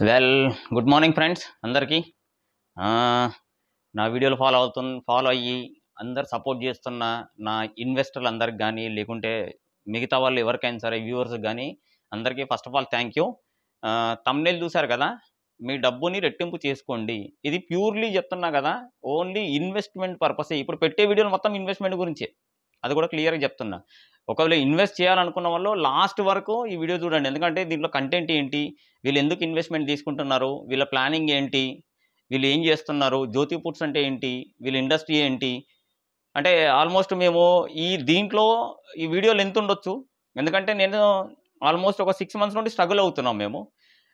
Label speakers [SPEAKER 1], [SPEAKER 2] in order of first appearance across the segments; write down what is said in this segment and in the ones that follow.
[SPEAKER 1] Well good morning friends అందరికీ నా వీడియోలు ఫాలో అయ్యి అందరు సపోర్ట్ చేస్తున్న నా ఇన్వెస్టర్లు అందరికి కానీ లేకుంటే మిగతా వాళ్ళు ఎవరికైనా సరే వ్యూవర్స్కి కానీ అందరికీ first of all thank you. Thumbnail చూసారు కదా, మీ డబ్బుని రెట్టింపు చేసుకోండి. ఇది ప్యూర్లీ చెప్తున్నా కదా, ఓన్లీ ఇన్వెస్ట్మెంట్ పర్పసే. ఇప్పుడు పెట్టే వీడియోలు మొత్తం ఇన్వెస్ట్మెంట్ గురించే, అది కూడా క్లియర్గా చెప్తున్నా. ఒకవేళ ఇన్వెస్ట్ చేయాలనుకున్న వాళ్ళు లాస్ట్ వరకు ఈ వీడియో చూడండి, ఎందుకంటే దీంట్లో కంటెంట్ ఏంటి, వీళ్ళు ఎందుకు ఇన్వెస్ట్మెంట్ తీసుకుంటున్నారు, వీళ్ళ ప్లానింగ్ ఏంటి, వీళ్ళు ఏం చేస్తున్నారు, జ్యోతి ఫుడ్స్ అంటే ఏంటి, వీళ్ళ ఇండస్ట్రీ ఏంటి. అంటే ఆల్మోస్ట్ మేము దీంట్లో ఈ వీడియో లెంత్ ఉండొచ్చు, ఎందుకంటే నేను ఆల్మోస్ట్ ఒక 6 months నుండి స్ట్రగుల్ అవుతున్నాం మేము.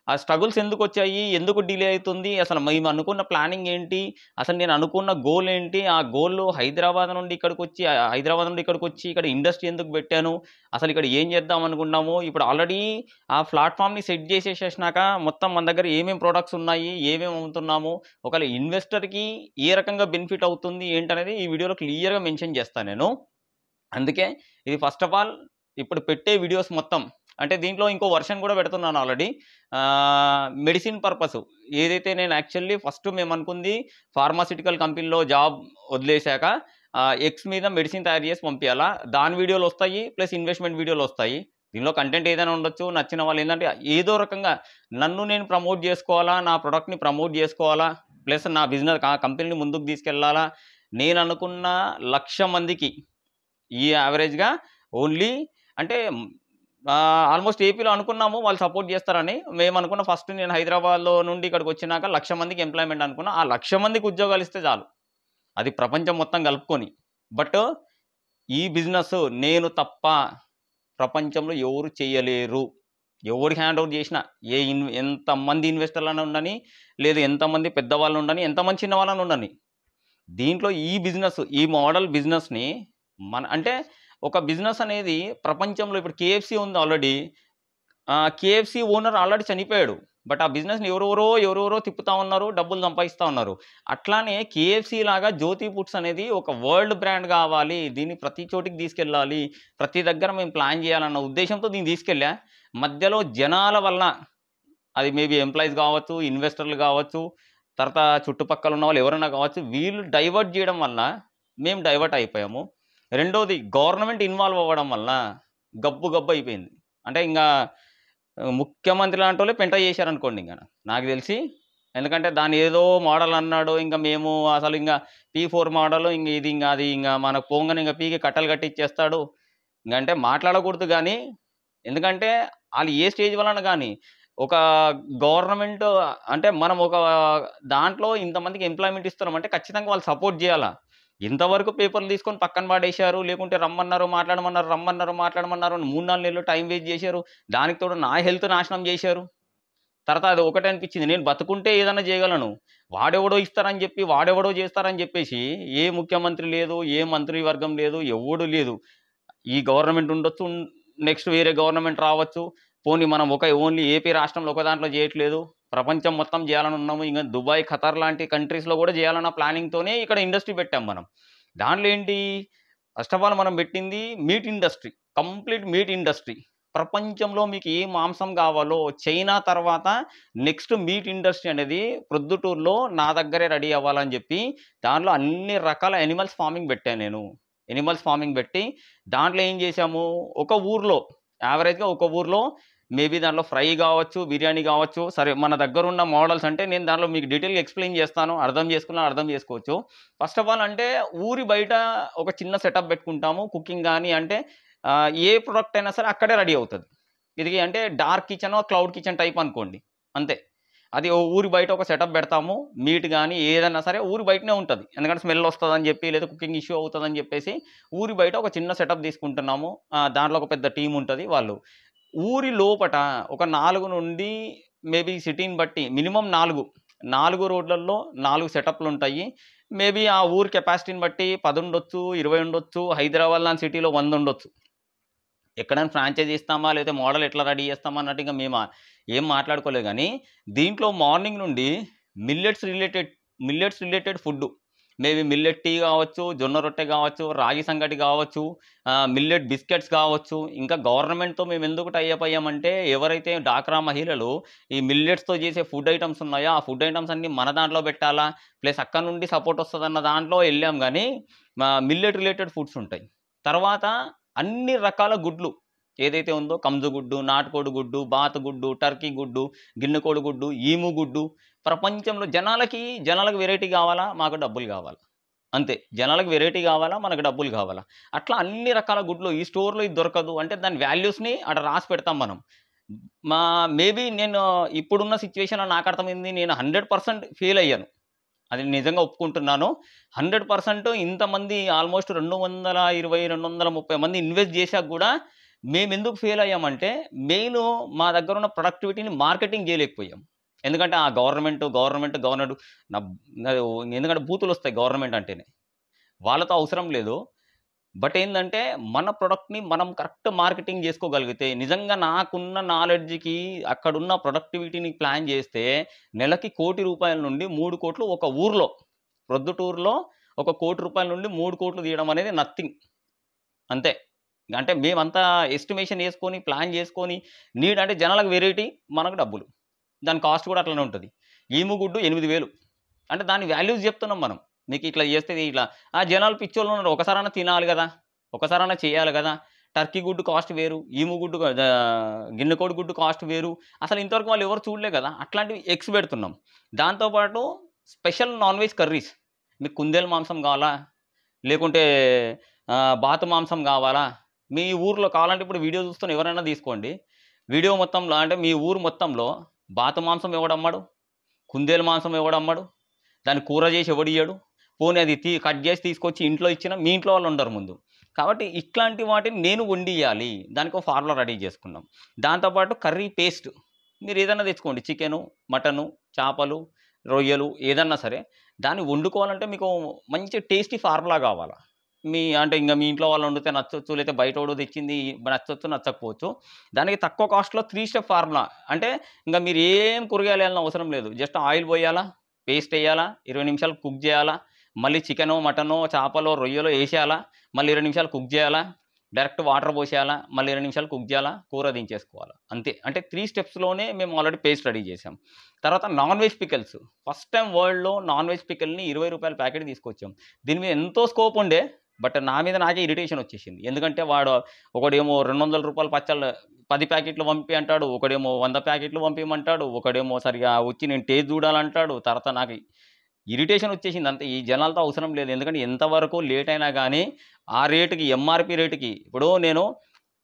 [SPEAKER 1] ఆ స్ట్రగుల్స్ ఎందుకు వచ్చాయి, ఎందుకు డిలే అవుతుంది, అసలు మేము అనుకున్న ప్లానింగ్ ఏంటి, అసలు నేను అనుకున్న గోల్ ఏంటి, ఆ గోల్ హైదరాబాద్ నుండి ఇక్కడికి వచ్చి ఇక్కడ ఇండస్ట్రీ ఎందుకు పెట్టాను, అసలు ఇక్కడ ఏం చేద్దాం అనుకున్నాము. ఇప్పుడు ఆల్రెడీ ఆ ప్లాట్ఫామ్ని సెట్ చేసేసేసినాక మొత్తం మన దగ్గర ఏమేమి ప్రోడక్ట్స్ ఉన్నాయి, ఏమేమి అమ్ముతున్నాము, ఒకవేళ ఇన్వెస్టర్కి ఏ రకంగా బెనిఫిట్ అవుతుంది ఏంటనేది ఈ వీడియోలో క్లియర్గా మెన్షన్ చేస్తాను నేను. అందుకే ఇది ఫస్ట్ ఆఫ్ ఆల్ ఇప్పుడు పెట్టే వీడియోస్ మొత్తం, అంటే దీంట్లో ఇంకో వర్షన్ కూడా పెడుతున్నాను ఆల్రెడీ. మెడిసిన్ పర్పస్ ఏదైతే నేను యాక్చువల్లీ ఫస్ట్ మేము అనుకుంది ఫార్మాసిటికల్ కంపెనీలో జాబ్ వదిలేశాక ఎక్స్ మీద మెడిసిన్ తయారు చేసి పంపించాలా, దాని వీడియోలు వస్తాయి, ప్లస్ ఇన్వెస్ట్మెంట్ వీడియోలు వస్తాయి. దీనిలో కంటెంట్ ఏదైనా ఉండొచ్చు, నచ్చిన వాళ్ళు ఏంటంటే ఏదో రకంగా నన్ను నేను ప్రమోట్ చేసుకోవాలా, నా ప్రొడక్ట్ని ప్రమోట్ చేసుకోవాలా, ప్లస్ నా బిజినెస్ కంపెనీని ముందుకు తీసుకెళ్లాలా. నేను అనుకున్న 1,00,000 మందికి ఈ యావరేజ్గా ఓన్లీ అంటే ఆల్మోస్ట్ ఏపీలో అనుకున్నాము వాళ్ళు సపోర్ట్ చేస్తారని. మేము అనుకున్న ఫస్ట్ నేను హైదరాబాద్లో నుండి ఇక్కడికి వచ్చినాక 1,00,000 మందికి ఎంప్లాయ్మెంట్ అనుకున్నా. ఆ 1,00,000 మందికి ఉద్యోగాలు ఇస్తే చాలు, అది ప్రపంచం మొత్తం కలుపుకొని. బట్ ఈ బిజినెస్ నేను తప్ప ప్రపంచంలో ఎవరు చేయలేరు. ఎవరికి హ్యాండ్ ఓవర్ చేసినా ఎంతమంది ఇన్వెస్టర్లను ఉండని, లేదు ఎంతమంది పెద్దవాళ్ళు ఉండని, ఎంతమంది చిన్న వాళ్ళని ఉండని, దీంట్లో ఈ బిజినెస్, ఈ మోడల్ బిజినెస్ని అంటే ఒక బిజినెస్ అనేది ప్రపంచంలో ఇప్పుడు కేఎఫ్సి ఉంది ఆల్రెడీ. కేఎఫ్సి ఓనర్ ఆల్రెడీ చనిపోయాడు, బట్ ఆ బిజినెస్ని ఎవరెవరో తిప్పుతూ ఉన్నారు, డబ్బులు సంపాదిస్తూ ఉన్నారు. అట్లానే కేఎఫ్సి లాగా జ్యోతి ఫుడ్స్ అనేది ఒక వరల్డ్ బ్రాండ్ కావాలి, దీన్ని ప్రతి చోటికి తీసుకెళ్ళాలి, ప్రతి దగ్గర మేము ప్లాన్ చేయాలన్న ఉద్దేశంతో దీన్ని తీసుకెళ్ళా. మధ్యలో జనాల వల్ల, అది మేబీ ఎంప్లాయీస్ కావచ్చు, ఇన్వెస్టర్లు కావచ్చు, తర్వాత చుట్టుపక్కల ఉన్న వాళ్ళు ఎవరైనా కావచ్చు, వీళ్ళు డైవర్ట్ చేయడం వల్ల మేము డైవర్ట్ అయిపోయాము. రెండోది గవర్నమెంట్ ఇన్వాల్వ్ అవ్వడం వల్ల గబ్బు అయిపోయింది. అంటే ఇంకా ముఖ్యమంత్రి లాంటి వాళ్ళే పెంట చేశారనుకోండి ఇంకా నాకు తెలిసి. ఎందుకంటే దాన్ని ఏదో మోడల్ అన్నాడు, ఇంకా మేము అసలు ఇంకా P4 మోడల్, ఇంక ఇది ఇంకా అది ఇంకా మనకు పోంగని ఇంకా పీకి కట్టలు కట్టిచ్చేస్తాడు ఇంకంటే మాట్లాడకూడదు. కానీ ఎందుకంటే వాళ్ళు ఏ స్టేజ్ వలన కానీ ఒక గవర్నమెంట్ అంటే మనం ఒక దాంట్లో ఇంతమందికి ఎంప్లాయ్మెంట్ ఇస్తున్నామంటే ఖచ్చితంగా వాళ్ళు సపోర్ట్ చేయాలా. ఇంతవరకు పేపర్లు తీసుకొని పక్కన పాడేశారు, లేకుంటే రమ్మన్నారు మాట్లాడమన్నారు 3-4 నెలలు టైం వేస్ట్ చేశారు. దానికి తోడు నా హెల్త్ నాశనం చేశారు. తర్వాత అది ఒకటే అనిపించింది, నేను బతుకుంటే ఏదైనా చేయగలను, వాడెవడో ఇస్తారని చెప్పి వాడెవడో చేస్తారని చెప్పేసి ఏ ముఖ్యమంత్రి లేదు, ఏ మంత్రివర్గం లేదు, ఎవడు లేదు. ఈ గవర్నమెంట్ ఉండొచ్చు, నెక్స్ట్ వేరే గవర్నమెంట్ రావచ్చు, పోనీ మనం ఓన్లీ ఏపీ రాష్ట్రంలో ఒక దాంట్లో చేయట్లేదు, ప్రపంచం మొత్తం చేయాలని ఉన్నాము. ఇంకా దుబాయ్, ఖతార్ లాంటి కంట్రీస్లో కూడా చేయాలన్న ప్లానింగ్తోనే ఇక్కడ ఇండస్ట్రీ పెట్టాం మనం. దాంట్లో ఏంటి, ఫస్ట్ ఆఫ్ ఆల్ మనం పెట్టింది meet industry, complete meet industry. ప్రపంచంలో మీకు ఏ మాంసం కావాలో చైనా తర్వాత నెక్స్ట్ మీట్ ఇండస్ట్రీ అనేది ప్రొద్దుటూరులో నా దగ్గరే రెడీ అవ్వాలని చెప్పి దాంట్లో అన్ని రకాల ఎనిమల్స్ ఫార్మింగ్ పెట్టాను నేను. ఎనిమల్స్ ఫార్మింగ్ పెట్టి దాంట్లో ఏం చేశాము, ఒక ఊర్లో యావరేజ్గా ఒక ఊర్లో మేబీ దాంట్లో ఫ్రై కావచ్చు, బిర్యానీ కావచ్చు. సరే మన దగ్గర ఉన్న మోడల్స్ అంటే నేను దాంట్లో మీకు డీటెయిల్గా ఎక్స్ప్లెయిన్ చేస్తాను, అర్థం చేసుకోవచ్చు. ఫస్ట్ ఆఫ్ ఆల్ అంటే ఊరి బయట ఒక చిన్న సెటప్ పెట్టుకుంటాము, కుకింగ్ కానీ అంటే ఏ ప్రొడక్ట్ అయినా సరే అక్కడే రెడీ అవుతుంది. ఇది అంటే dark kitchen, cloud kitchen type అనుకోండి అంతే. అది ఊరి బయట ఒక సెటప్ పెడతాము, మీట్ కానీ ఏదైనా సరే ఊరి బయటనే ఉంటుంది, ఎందుకంటే స్మెల్ వస్తుందని చెప్పి లేదా కుకింగ్ ఇష్యూ అవుతుందని చెప్పేసి ఊరి బయట ఒక చిన్న సెటప్ తీసుకుంటున్నాము. దాంట్లో ఒక పెద్ద టీం ఉంటుంది. వాళ్ళు ఊరి లోపట ఒక 4 నుండి మేబీ సిటీని బట్టి మినిమం 4 రోడ్లలో 4 సెటప్లు ఉంటాయి. మేబీ ఆ ఊరి కెపాసిటీని బట్టి 10 ఉండొచ్చు, 20 ఉండొచ్చు. హైదరాబాద్ లాంటి సిటీలో 100 ఉండొచ్చు. ఎక్కడైనా ఫ్రాంచైజీ ఇస్తామా, లేకపోతే మోడల్ ఎట్లా రెడీ చేస్తామా అన్నట్టు ఇంకా మేము ఏం మాట్లాడుకోలేదు. కానీ దీంట్లో మార్నింగ్ నుండి millets related food, maybe millet tea కావచ్చు, జొన్న రొట్టె కావచ్చు, రాగి సంగటి కావచ్చు, మిల్లెట్ బిస్కెట్స్ కావచ్చు. ఇంకా గవర్నమెంట్‌తో మేము ఎందుకు టై అప్ అయ్యామంటే, ఎవరైతే డాక్రా మహిళలు ఈ మిల్లెట్స్‌తో చేసే ఫుడ్ ఐటెమ్స్ ఉన్నాయో, ఆ ఫుడ్ ఐటెమ్స్ అన్నీ మన దాంట్లో పెట్టాలా, ప్లస్ అక్కడి నుండి సపోర్ట్ వస్తదన్న దాంట్లో ఎళ్ళాం గానీ, మిల్లెట్ రిలేటెడ్ ఫుడ్స్ ఉంటాయి. తర్వాత అన్ని రకాల గుడ్లు ఏదైతే ఉందో కంజు గుడ్డు, నాటుకోడి గుడ్డు, బాతు గుడ్డు, టర్కీ గుడ్డు, గిన్నెకోడి గుడ్డు, ఈము గుడ్డు. ప్రపంచంలో జనాలకు వెరైటీ కావాలా, మాకు డబ్బులు కావాలా. అంతే. జనాలకు వెరైటీ కావాలా, మనకు డబ్బులు కావాలా. అట్లా అన్ని రకాల గుడ్లు ఈ స్టోర్‌లో ఇది దొరకదు అంటే దాని వాల్యూస్‌ని ఆడ రాసి పెడతాం మనం. మా మేబీ నేను ఇప్పుడున్న సిట్యుయేషన్‌లో నాకు అర్థమైంది. నేను 100% ఫెయిల్ అయ్యాను. అది నిజంగా ఒప్పుకుంటున్నాను. 100% ఇంతమంది ఆల్మోస్ట్ 220, 230 మంది ఇన్వెస్ట్ చేశాక గూడా మేమెందుకు ఫెయిల్ అయ్యామంటే, మెయిను మా దగ్గరున్న ప్రొడక్టివిటీని మార్కెటింగ్ చేయలేకపోయాం. ఎందుకంటే ఆ గవర్నమెంట్ నబ్ ఎందుకంటే బూతులొస్తాయి గవర్నమెంట్ అంటేనే. వాళ్ళతో అవసరం లేదు. బట్ ఏందంటే, మన ప్రొడక్ట్‌ని మనం కరెక్ట్ మార్కెటింగ్ చేసుకోగలిగితే, నిజంగా నాకున్న నాలెడ్జ్‌కి అక్కడున్న ప్రొడక్టివిటీని ప్లాన్ చేస్తే, నెలకి ₹1,00,00,000 నుండి 3,00,00,000 ఒక ఊర్లో, ప్రొద్దుటూరులో ఒక ₹1,00,00,000 నుండి 3,00,00,000 తీయడం అనేది నథింగ్. అంతే. అంటే మేమంతా ఎస్టిమేషన్ యేసుకొని, ప్లాన్ చేసుకొని, అంటే జనాలకు వెరైటీ, మనకు డబ్బులు. దాని కాస్ట్ కూడా అట్లనే ఉంటది. ఈముగుడ్డు 8,000 అంటే దాని వాల్యూస్ చెప్తున్నాం మనం. మీకిట్లా చేస్తే ఇట్లా జనాలు పిచ్చోళ్ళున్నారు. ఒకసారన్నా తినాలి గదా! ఒకసారన్నా చేయాలి గదా! టర్కీ గుడ్డు కాస్ట్ వేరు. ఈముగుడ్డు గిన్నె కోడి గుడ్డు కాస్ట్ వేరు. అసలు ఇంతవరకు వాళ్ళు ఎవరు చూడలే గదా! అట్లాంటివి ఎగ్స్ పెడుతున్నాం. దాంతో పాటు స్పెషల్ నాన్ వెజ్ కర్రీస్. మీకు కుందేలు మాంసం కావాలా? లేకుంటే బాతు మాంసం కావాలా? మీ ఊర్లో కావాలంటే ఇప్పుడు వీడియో చూస్తున్న ఎవరైనా తీసుకోండి. వీడియో మొత్తంలో అంటే మీ ఊరు మొత్తంలో బాతు మాంసం ఎవడమ్మడు? కుందేలు మాంసం ఎవడమ్మడు? దాన్ని కూర చేసి ఎవడియ్యడు? పోనీ అది కట్ చేసి తీసుకొచ్చి ఇంట్లో ఇచ్చినా మీ ఇంట్లో వాళ్ళు ఉండరు ముందు. కాబట్టి ఇట్లాంటి వాటిని నేను వండియ్యాలి. దానికో ఫార్ములా రెడీ చేసుకున్నాం. దాంతో పాటు కర్రీ పేస్ట్ మీరేదన్నా తెచ్చుకోండి. చికెను, మటను, చేపలు, రొయ్యలు ఏదన్నా సరే. దాన్ని వండుకోవాలంటే మీకు మంచి టేస్టీ ఫార్ములా కావాలా. అంటే ఇంగ మీ ఇంట్లో వాళ్ళు వండితే నచ్చొచ్చు. లేతే బయటోడు తెచ్చింది నచ్చొచ్చు, నచ్చకపోవచ్చు. దానికి తక్కువ కాస్ట్‌లో 3 స్టెప్ ఫార్ములా. అంటే ఇంగ మీరు ఏం కూరగాయలేయాల్సిన అవసరం లేదు. జస్ట్ ఆయిల్ పోయాలా, పేస్ట్ ఎయ్యాలా, 20 నిమిషాలు కుక్ జేయాలా, మళ్ళీ చికెనో, మటనో, చేపలో, రొయ్యలో ఏసేయాలా, మళ్ళీ 20 నిమిషాలు కుక్ జేయాలా, డైరెక్ట్ వాటర్ పోసేయాలా, మళ్ళీ 20 నిమిషాలు కుక్ జేయాలా, కూర దించేసుకోవాలా. అంతే. అంటే 3 స్టెప్స్‌లోనే మేము ఆల్రెడీ పేస్ట్ రెడీ చేసాం. తర్వాత non veg pickles. First time వరల్డ్‌లో నాన్ వెజ్ పికిల్‌ని ₹20 ప్యాకెట్ తీసుకొచ్చాం. దీని మీద ఎంతో స్కోప్ ఉండే. బట్ నా మీద నాకే ఇరిటేషన్ వచ్చేసింది. ఎందుకంటే ఒకడేమో ₹200 పచ్చళ్ళు 10 ప్యాకెట్లు పంపి అంటాడు. ఒకడేమో 100 ప్యాకెట్లు పంపియమంటాడు. ఒకడేమో సరిగ్గా వచ్చి నేను టేస్ట్ చూడాలంటాడు. తర్వాత నాకు ఇరిటేషన్ వచ్చేసింది అంతే. ఈ జనాలతో అవసరం లేదు. ఎందుకంటే ఎంతవరకు లేట్ అయినా గానీ, ఆ రేట్‌కి ఎంఆర్‌పీ రేట్‌కి ఇప్పుడు నేను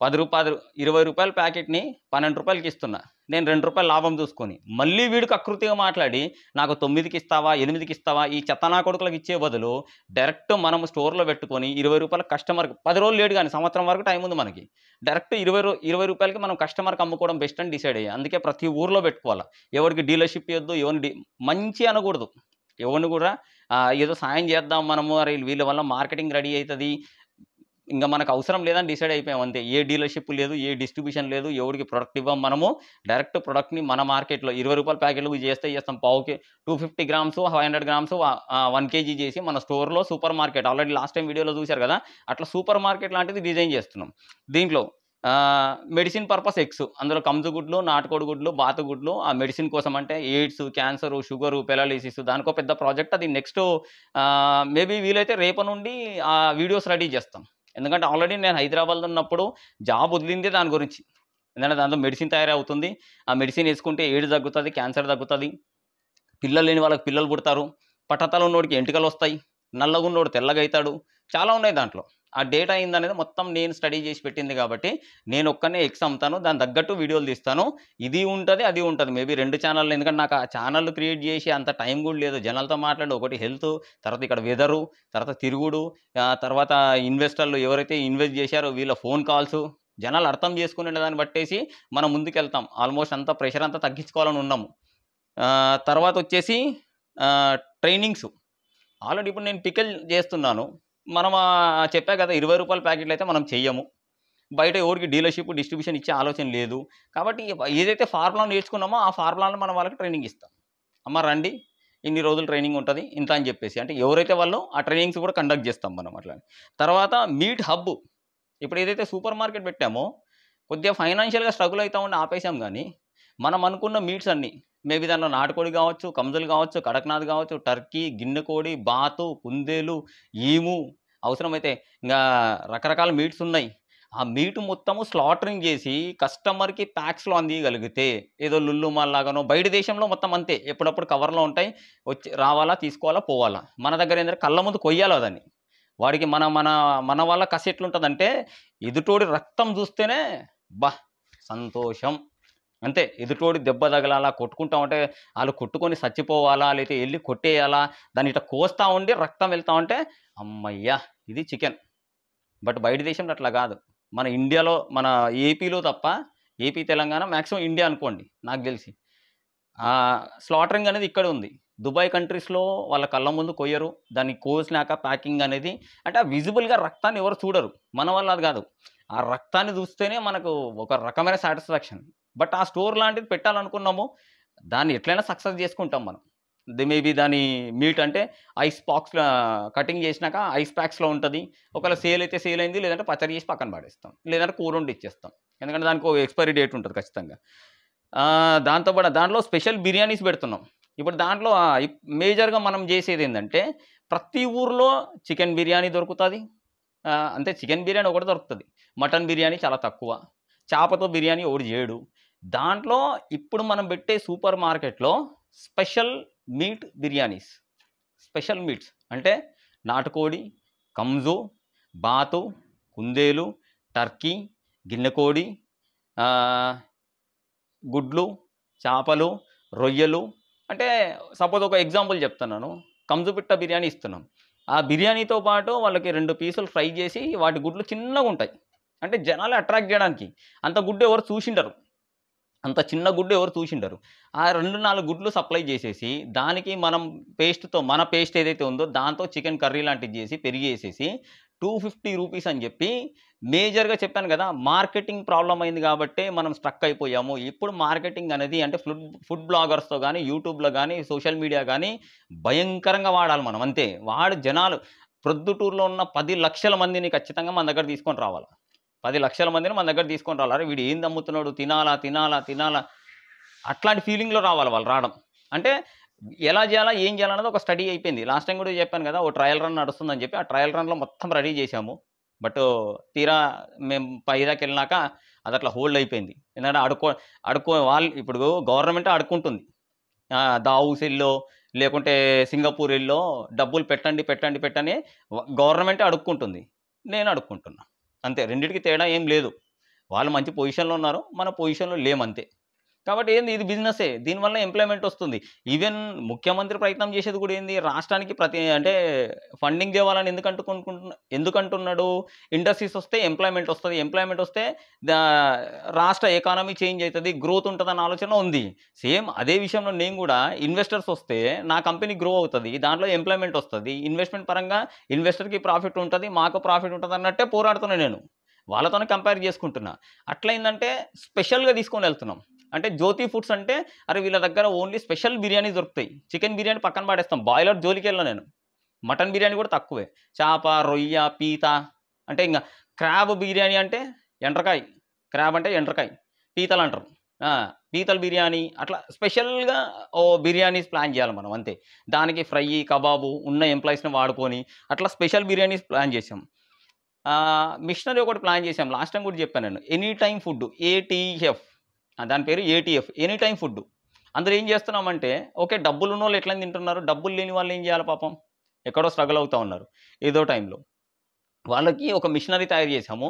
[SPEAKER 1] ₹10 ₹20 ప్యాకెట్‌ని ₹12కి ఇస్తున్నా. నేను ₹2 లాభం చూసుకొని. మళ్ళీ వీడు కకృతిగా మాట్లాడి నాకు 9కి ఇస్తావా? 8కి ఇస్తావా? ఈ చెత్త నా కొడుకులకి ఇచ్చే బదులు డైరెక్ట్ మనం స్టోర్‌లో పెట్టుకొని ₹20 కస్టమర్‌కి 10 రోజులు లేట్ గాని సంవత్సరం వరకు టైం ఉంది మనకి. డైరెక్ట్ ₹20కి మనం కస్టమర్‌కి అమ్ముకోవడం బెస్ట్ అని డిసైడ్ అయ్యా. అందుకే ప్రతి ఊర్లో పెట్టుకోవాల. ఎవరికి డీలర్‌షిప్ ఇయ్యొద్దు. ఎవరిని మంచి అనకూడదు. ఎవరిని కూడా ఏదో సాయం చేద్దాం మనము. అరే వీళ్ళ వల్ల మార్కెటింగ్ రెడీ అయితది. ఇంక మనకు అవసరం లేదని డిసైడ్ అయిపోయాం అంతే. ఏ డీలర్‌షిప్ లేదు. ఏ డిస్ట్రిబ్యూషన్ లేదు. ఎవడికి ప్రొడక్ట్ ఇవ్వం మనము. డైరెక్ట్ ప్రొడక్ట్‌ని మన మార్కెట్‌లో ₹20 ప్యాకెట్లు చేస్తాం. పావుకి 250 గ్రామ్స్, 500 గ్రామ్స్ 1 కేజీ చేసి మన స్టోర్‌లో super market already last time వీడియోలో చూసారు కదా! అట్లా సూపర్ మార్కెట్ లాంటిది డిజైన్ చేస్తున్నాం. దీంట్లో మెడిసిన్ పర్పస్ ఎగ్స్. అందులో కంజు గుడ్లు, నాటుకోడి గుడ్లు, బాతు గుడ్లు ఆ మెడిసిన్ కోసం అంటే ఎయిడ్స్, క్యాన్సరు, షుగరు, పెరాలిసిస్ దానికో పెద్ద ప్రాజెక్ట్. అది నెక్స్ట్ మేబీ వీలైతే రేపటి నుండి ఆ వీడియోస్ రెడీ చేస్తాం. ఎందుకంటే ఆల్రెడీ నేను హైదరాబాద్‌లో ఉన్నప్పుడు జాబ్ వదిలిందే దాని గురించి. ఎందుకంటే దాంట్లో మెడిసిన్ తయారవుతుంది. ఆ మెడిసిన్ యేసుకుంటే ఎయిడ్స్ తగ్గుతది, క్యాన్సర్ తగ్గుతది. పిల్లలు లేని వాళ్ళకి పిల్లలు పుడతారు. బట్టతల ఉన్నోడికి ఎంటికలొస్తాయి. నల్లగున్నోడు తెల్లగయితాడు. చాలా ఉన్నాయి దాంట్లో. ఆ డేటా ఏందనేది మొత్తం నేను స్టడీ చేసి పెట్టింది కాబట్టి, నేనొక్కడినే ఎగ్స్ అమ్ముతాను. దానికి తగ్గట్టు వీడియోలు తీస్తాను. ఇది ఉంటది, అది ఉంటది. మేబీ 2 ఛానెల్‌లు ఎందుకంటే నాకు ఆ ఛానెల్‌లు క్రియేట్ చేసి అంత టైం కూడా లేదు. జనాలతో మాట్లాడి ఒకటి హెల్త్, తర్వాత ఇక్కడ వెదరు, తర్వాత తిరుగుడు, తర్వాత ఇన్వెస్టర్లు ఎవరైతే ఇన్వెస్ట్ చేశారో వీళ్ళ ఫోన్ కాల్సు, జనాలు అర్థం చేసుకునే దాన్ని బట్టేసి మనం ముందుకెళ్తాం. ఆల్మోస్ట్ అంతా ప్రెషర్ అంతా తగ్గించుకోవాలని ఉన్నాము. తర్వాతొచ్చేసి ట్రైనింగ్స్. ఆల్రెడీ ఇప్పుడు నేను పికిల్ జేస్తున్నాను. మనం చెప్పా కదా! ₹20 ప్యాకెట్లయితే మనం చెయ్యము. బయట ఎవరికీ డీలర్‌షిప్, డిస్ట్రిబ్యూషన్ ఇచ్చే ఆలోచన లేదు. కాబట్టి ఏదైతే ఫార్ములా నేర్చుకున్నామో, ఆ ఫార్ములాని మనం వాళ్ళకి ట్రైనింగ్ ఇస్తాం. అమ్మ రండి, ఇన్ని రోజులు ట్రైనింగ్ ఉంటుంది ఇంత అని చెప్పేసి. అంటే ఎవరైతే వాళ్ళు ఆ ట్రైనింగ్స్ కూడా కండక్ట్ చేస్తాం మనం అట్లా. తర్వాత మీట్ హబ్. ఇప్పుడు ఏదైతే సూపర్ మార్కెట్ పెట్టామో కొద్దిగా ఫైనాన్షియల్‌గా స్ట్రగుల్ అయితా ఉండి ఆపేసాం గానీ, మనం అనుకున్న మీట్స్ అన్నీ మేబీ దాంట్లో నాటుకోడి కావచ్చు, కంజులు కావచ్చు, కడక్నాథ్ కావచ్చు, టర్కీ, గిన్నె కోడి, బాతు, కుందేలు, ఈము, అవసరమైతే ఇంగా రకరకాల మీట్స్ ఉన్నాయి. ఆ మీట్ మొత్తము స్లాటరింగ్ చేసి కస్టమర్‌కి ప్యాక్స్‌లో అందియగలిగితే, ఏదో లుల్లు మాల్ లాగానో బయట దేశంలో మొత్తం అంతే. ఎప్పుడప్పుడు కవర్‌లో ఉంటాయి. వచ్చి రావాలా, తీసుకోవాలా, పోవాలా. మన దగ్గర ఏందంటే కళ్ళ ముందు కొయ్యాల దాన్ని. వాడికి మన మన మన వాళ్ళ కసి ఎట్లుంటదంటే, ఎదుటోడి రక్తం చూస్తేనే అబ్బా! సంతోషం. అంతే. ఎదుటోడి దెబ్బ తగలాలా, కొట్టుకుంటా ఉంటే ఆళ్ళు కొట్టుకొని సచ్చిపోవాలా, లేతే ఎళ్లి కొట్టేయాలా, దాన్ని ఇట్లా కోస్తా ఉండి రక్తం వెళ్తా ఉంటే, హమ్మయ్య! ఇది చికెన్. బట్ బయట దేశంలో అట్లా గాదు. మన ఇండియాలో మన ఏపీలో తప్ప, ఏపీ, తెలంగాణ మాక్సిమం ఇండియా అనుకోండి నాకు దెలిసి. స్లాటరింగ్ అనేది ఇక్కడ ఉంది. దుబాయ్ కంట్రీస్‌లో వాళ్ళ కళ్ళ ముందు కొయ్యరు. దాన్ని కోసినాక ప్యాకింగ్ అనేది అంటే ఆ విజిబుల్‌గా రక్తాన్ని ఎవరు చూడరు. మన వల్ల అది గాదు. ఆ రక్తాన్ని చూస్తేనే మనకు ఒక రకమైన సాటిస్ఫాక్షన్. బట్ ఆ స్టోర్ లాంటిది పెట్టాలనుకున్నాము. దాన్ని ఎట్లైనా సక్సెస్ చేసుకుంటాం మనం. మేబీ దాని మీట్ అంటే ఐస్ బాక్స్‌ల కటింగ్ చేసినాక ఐస్ ప్యాక్స్‌లో ఉంటది. ఒకవేళ సేల్ అయితే సేల్ అయింది. లేదంటే పచ్చడి చేసి పక్కన పడేస్తాం. లేదంటే కూర వండి ఇచ్చేస్తాం. ఎందుకంటే దానికి ఒక ఎక్స్‌పైరీ డేట్ ఉంటది ఖచ్చితంగా. దాంతో పాటు దాంట్లో స్పెషల్ బిర్యానీస్ పెడుతున్నాం. ఇప్పుడు దాంట్లో మేజర్‌గా మనం చేసేదేందంటే ప్రతి ఊర్లో చికెన్ బిర్యానీ దొరుకుతది. అంటే చికెన్ బిర్యానీ ఒకటి దొరుకుతది. మటన్ బిర్యానీ చాలా తక్కువ. చేపతో బిర్యానీ ఎవడు జేయడు. దాంట్లో ఇప్పుడు మనం పెట్టే సూపర్ మార్కెట్‌లో special meat biryanis. Special meats అంటే నాటుకోడి, కంజు, బాతు, కుందేలు, టర్కీ, గిన్నె కోడి, ఆహ్, గుడ్లు, చేపలు, రొయ్యలు. అంటే సపోజ్ ఒక ఎగ్జాంపుల్ చెప్తున్నాను. కంజు పిట్ట బిర్యానీ ఇస్తున్నాం. ఆ బిర్యానీతో పాటు వాళ్ళకి 2 పీసులు ఫ్రై చేసి వాటి గుడ్లు చిన్నగుంటాయి. అంటే జనాలు అట్రాక్ట్ జేయడానికి. అంత గుడ్డు ఎవరు చూసిండరు. అంత చిన్న గుడ్డు ఎవరు చూసిండరు. ఆ 2, 4 గుడ్లు సప్లై జేసేసి, దానికి మనం మన పేస్ట్ ఏదైతే ఉందో దాంతో చికెన్ కర్రీ లాంటిది జేసి, పెరిగేసేసి రూ. 250 అని జెప్పి మేజర్‌గా చెప్పాను గదా! మార్కెటింగ్ ప్రాబ్లమ్ అయింది గాబట్టే మనం స్ట్రక్ అయిపోయాము. ఇప్పుడు మార్కెటింగ్ అనేది అంటే ఫుడ్ బ్లాగర్స్‌తో గాని, యూట్యూబ్‌లో గాని, సోషల్ మీడియా గాని భయంకరంగా వాడాలి మనం అంతే. జనాలు ప్రొద్దుటూరులో ఉన్న 10,00,000 మందిని ఖచ్చితంగా మన దగ్గర తీసుకొని రావాల. 10,00,000 మందిని మన దగ్గర తీసుకొని రావాలి. అరె! వీడు ఏంది అమ్ముతున్నాడు? తినాలా, తినాలా, తినాలా అట్లాంటి ఫీలింగ్‌లో రావాలి వాళ్ళు రావడం. అంటే ఎలా జేయాలా? ఏం జేయాలన్నది ఒక స్టడీ అయిపోయింది. లాస్ట్ టైమ్ గూడా చెప్పాను గదా! ఓ ట్రయల్ రన్ నడుస్తుందని జెప్పి. ఆ ట్రయల్ రన్‌లో మొత్తం రెడీ జేశాము. బట్ తీరా మేము పైదాకెళ్ళినాక అదట్లా హోల్డ్ అయిపోయింది. ఎందుకంటే వాళ్ళు ఇప్పుడు గవర్నమెంటే అడుక్కుంటుంది. దావూస్ ఎల్లో, లేకుంటే సింగపూర్ ఎల్లో డబ్బులు పెట్టండి, పెట్టండి, పెట్టని గవర్నమెంటే అడుక్కుంటుంది. నేను అడుక్కుంటున్నా. అంతే రెండిటికి తేడా ఏం లేదు. వాళ్ళు మంచి పొజిషన్‌లో ఉన్నారు. మన పొజిషన్‌లో లేమంతే. కాబట్టి ఏంది ఇది బిజినెసే. దీనివల్ల ఎంప్లాయ్‌మెంట్ ఒస్తుంది. ఈవెన్ ముఖ్యమంత్రి ప్రయత్నం చేసేది గూడా ఏంది రాష్ట్రానికి అంటే ఫండింగ్ తేవాలని ఎందుకంటున్నాడు? ఇండస్ట్రీస్ ఒస్తే ఎంప్లాయ్‌మెంట్ ఒస్తది. ఎంప్లాయ్‌మెంట్ ఒస్తే దా రాష్ట్ర ఎకానమీ చేంజ్ అయితది. గ్రోత్ ఉంటదన్న ఆలోచన ఉంది. సేమ్ అదే విషయంలో నేను గూడా ఇన్వెస్టర్స్ ఒస్తే నా కంపెనీ గ్రో అవుతది. దాంట్లో ఎంప్లాయ్‌మెంట్ ఒస్తది. ఇన్వెస్ట్‌మెంట్ పరంగా ఇన్వెస్టర్‌కి ప్రాఫిట్ ఉంటది. మాకు ప్రాఫిట్ ఉంటదన్నట్టే పోరాడుతున్నా నేను. వాళ్ళతోనే కంపేర్ చేసుకుంటున్నా. అట్లయిందంటే స్పెషల్‌గా తీసుకొనెళ్తున్నాం. అంటే జ్యోతి ఫుడ్స్ అంటే అరే! వీళ్ళ దగ్గర ఓన్లీ స్పెషల్ బిర్యానీ దొరుకుతాయి. చికెన్ బిర్యానీ పక్కన పడేస్తాం. బాయిలర్ జోలికెళ్ళను నేను. మటన్ బిర్యానీ కూడా తక్కువే. చేప, రొయ్య, పీత అంటే ఇంగ క్రాబ్ బిర్యానీ అంటే ఎండ్రకాయ. క్రాబ్ అంటే ఎండ్రకాయ. పీతలంటారు. ఆ! పీతల బిర్యానీ అట్లా స్పెషల్‌గా బిర్యానీస్ ప్లాన్ జేయాలి మనం అంతే. దానికి ఫ్రై, కబాబు ఉన్న ఎంప్లాయీస్‌ని వాడుకొని అట్లా స్పెషల్ బిర్యానీస్ ప్లాన్ జేసాం. మిషనరీ ఒకటి ప్లాన్ చేసాం. లాస్ట్ టైమ్ కూడా చెప్పాను నేను. Any time food ATF. దాని పేరు ఏటీఎఫ్. Any time food. అందులో ఏం చేస్తున్నామంటే ఓకే. డబ్బులున్నోళ్ళు ఎట్లా తింటున్నారు? డబ్బులు లేని వాళ్ళు ఏం చేయాలి పాపం? ఎక్కడో స్ట్రగల్ అవుతా ఉన్నారు. ఏదో టైంలో. వాళ్ళకి ఒక మిషనరీ తయారు చేసాము.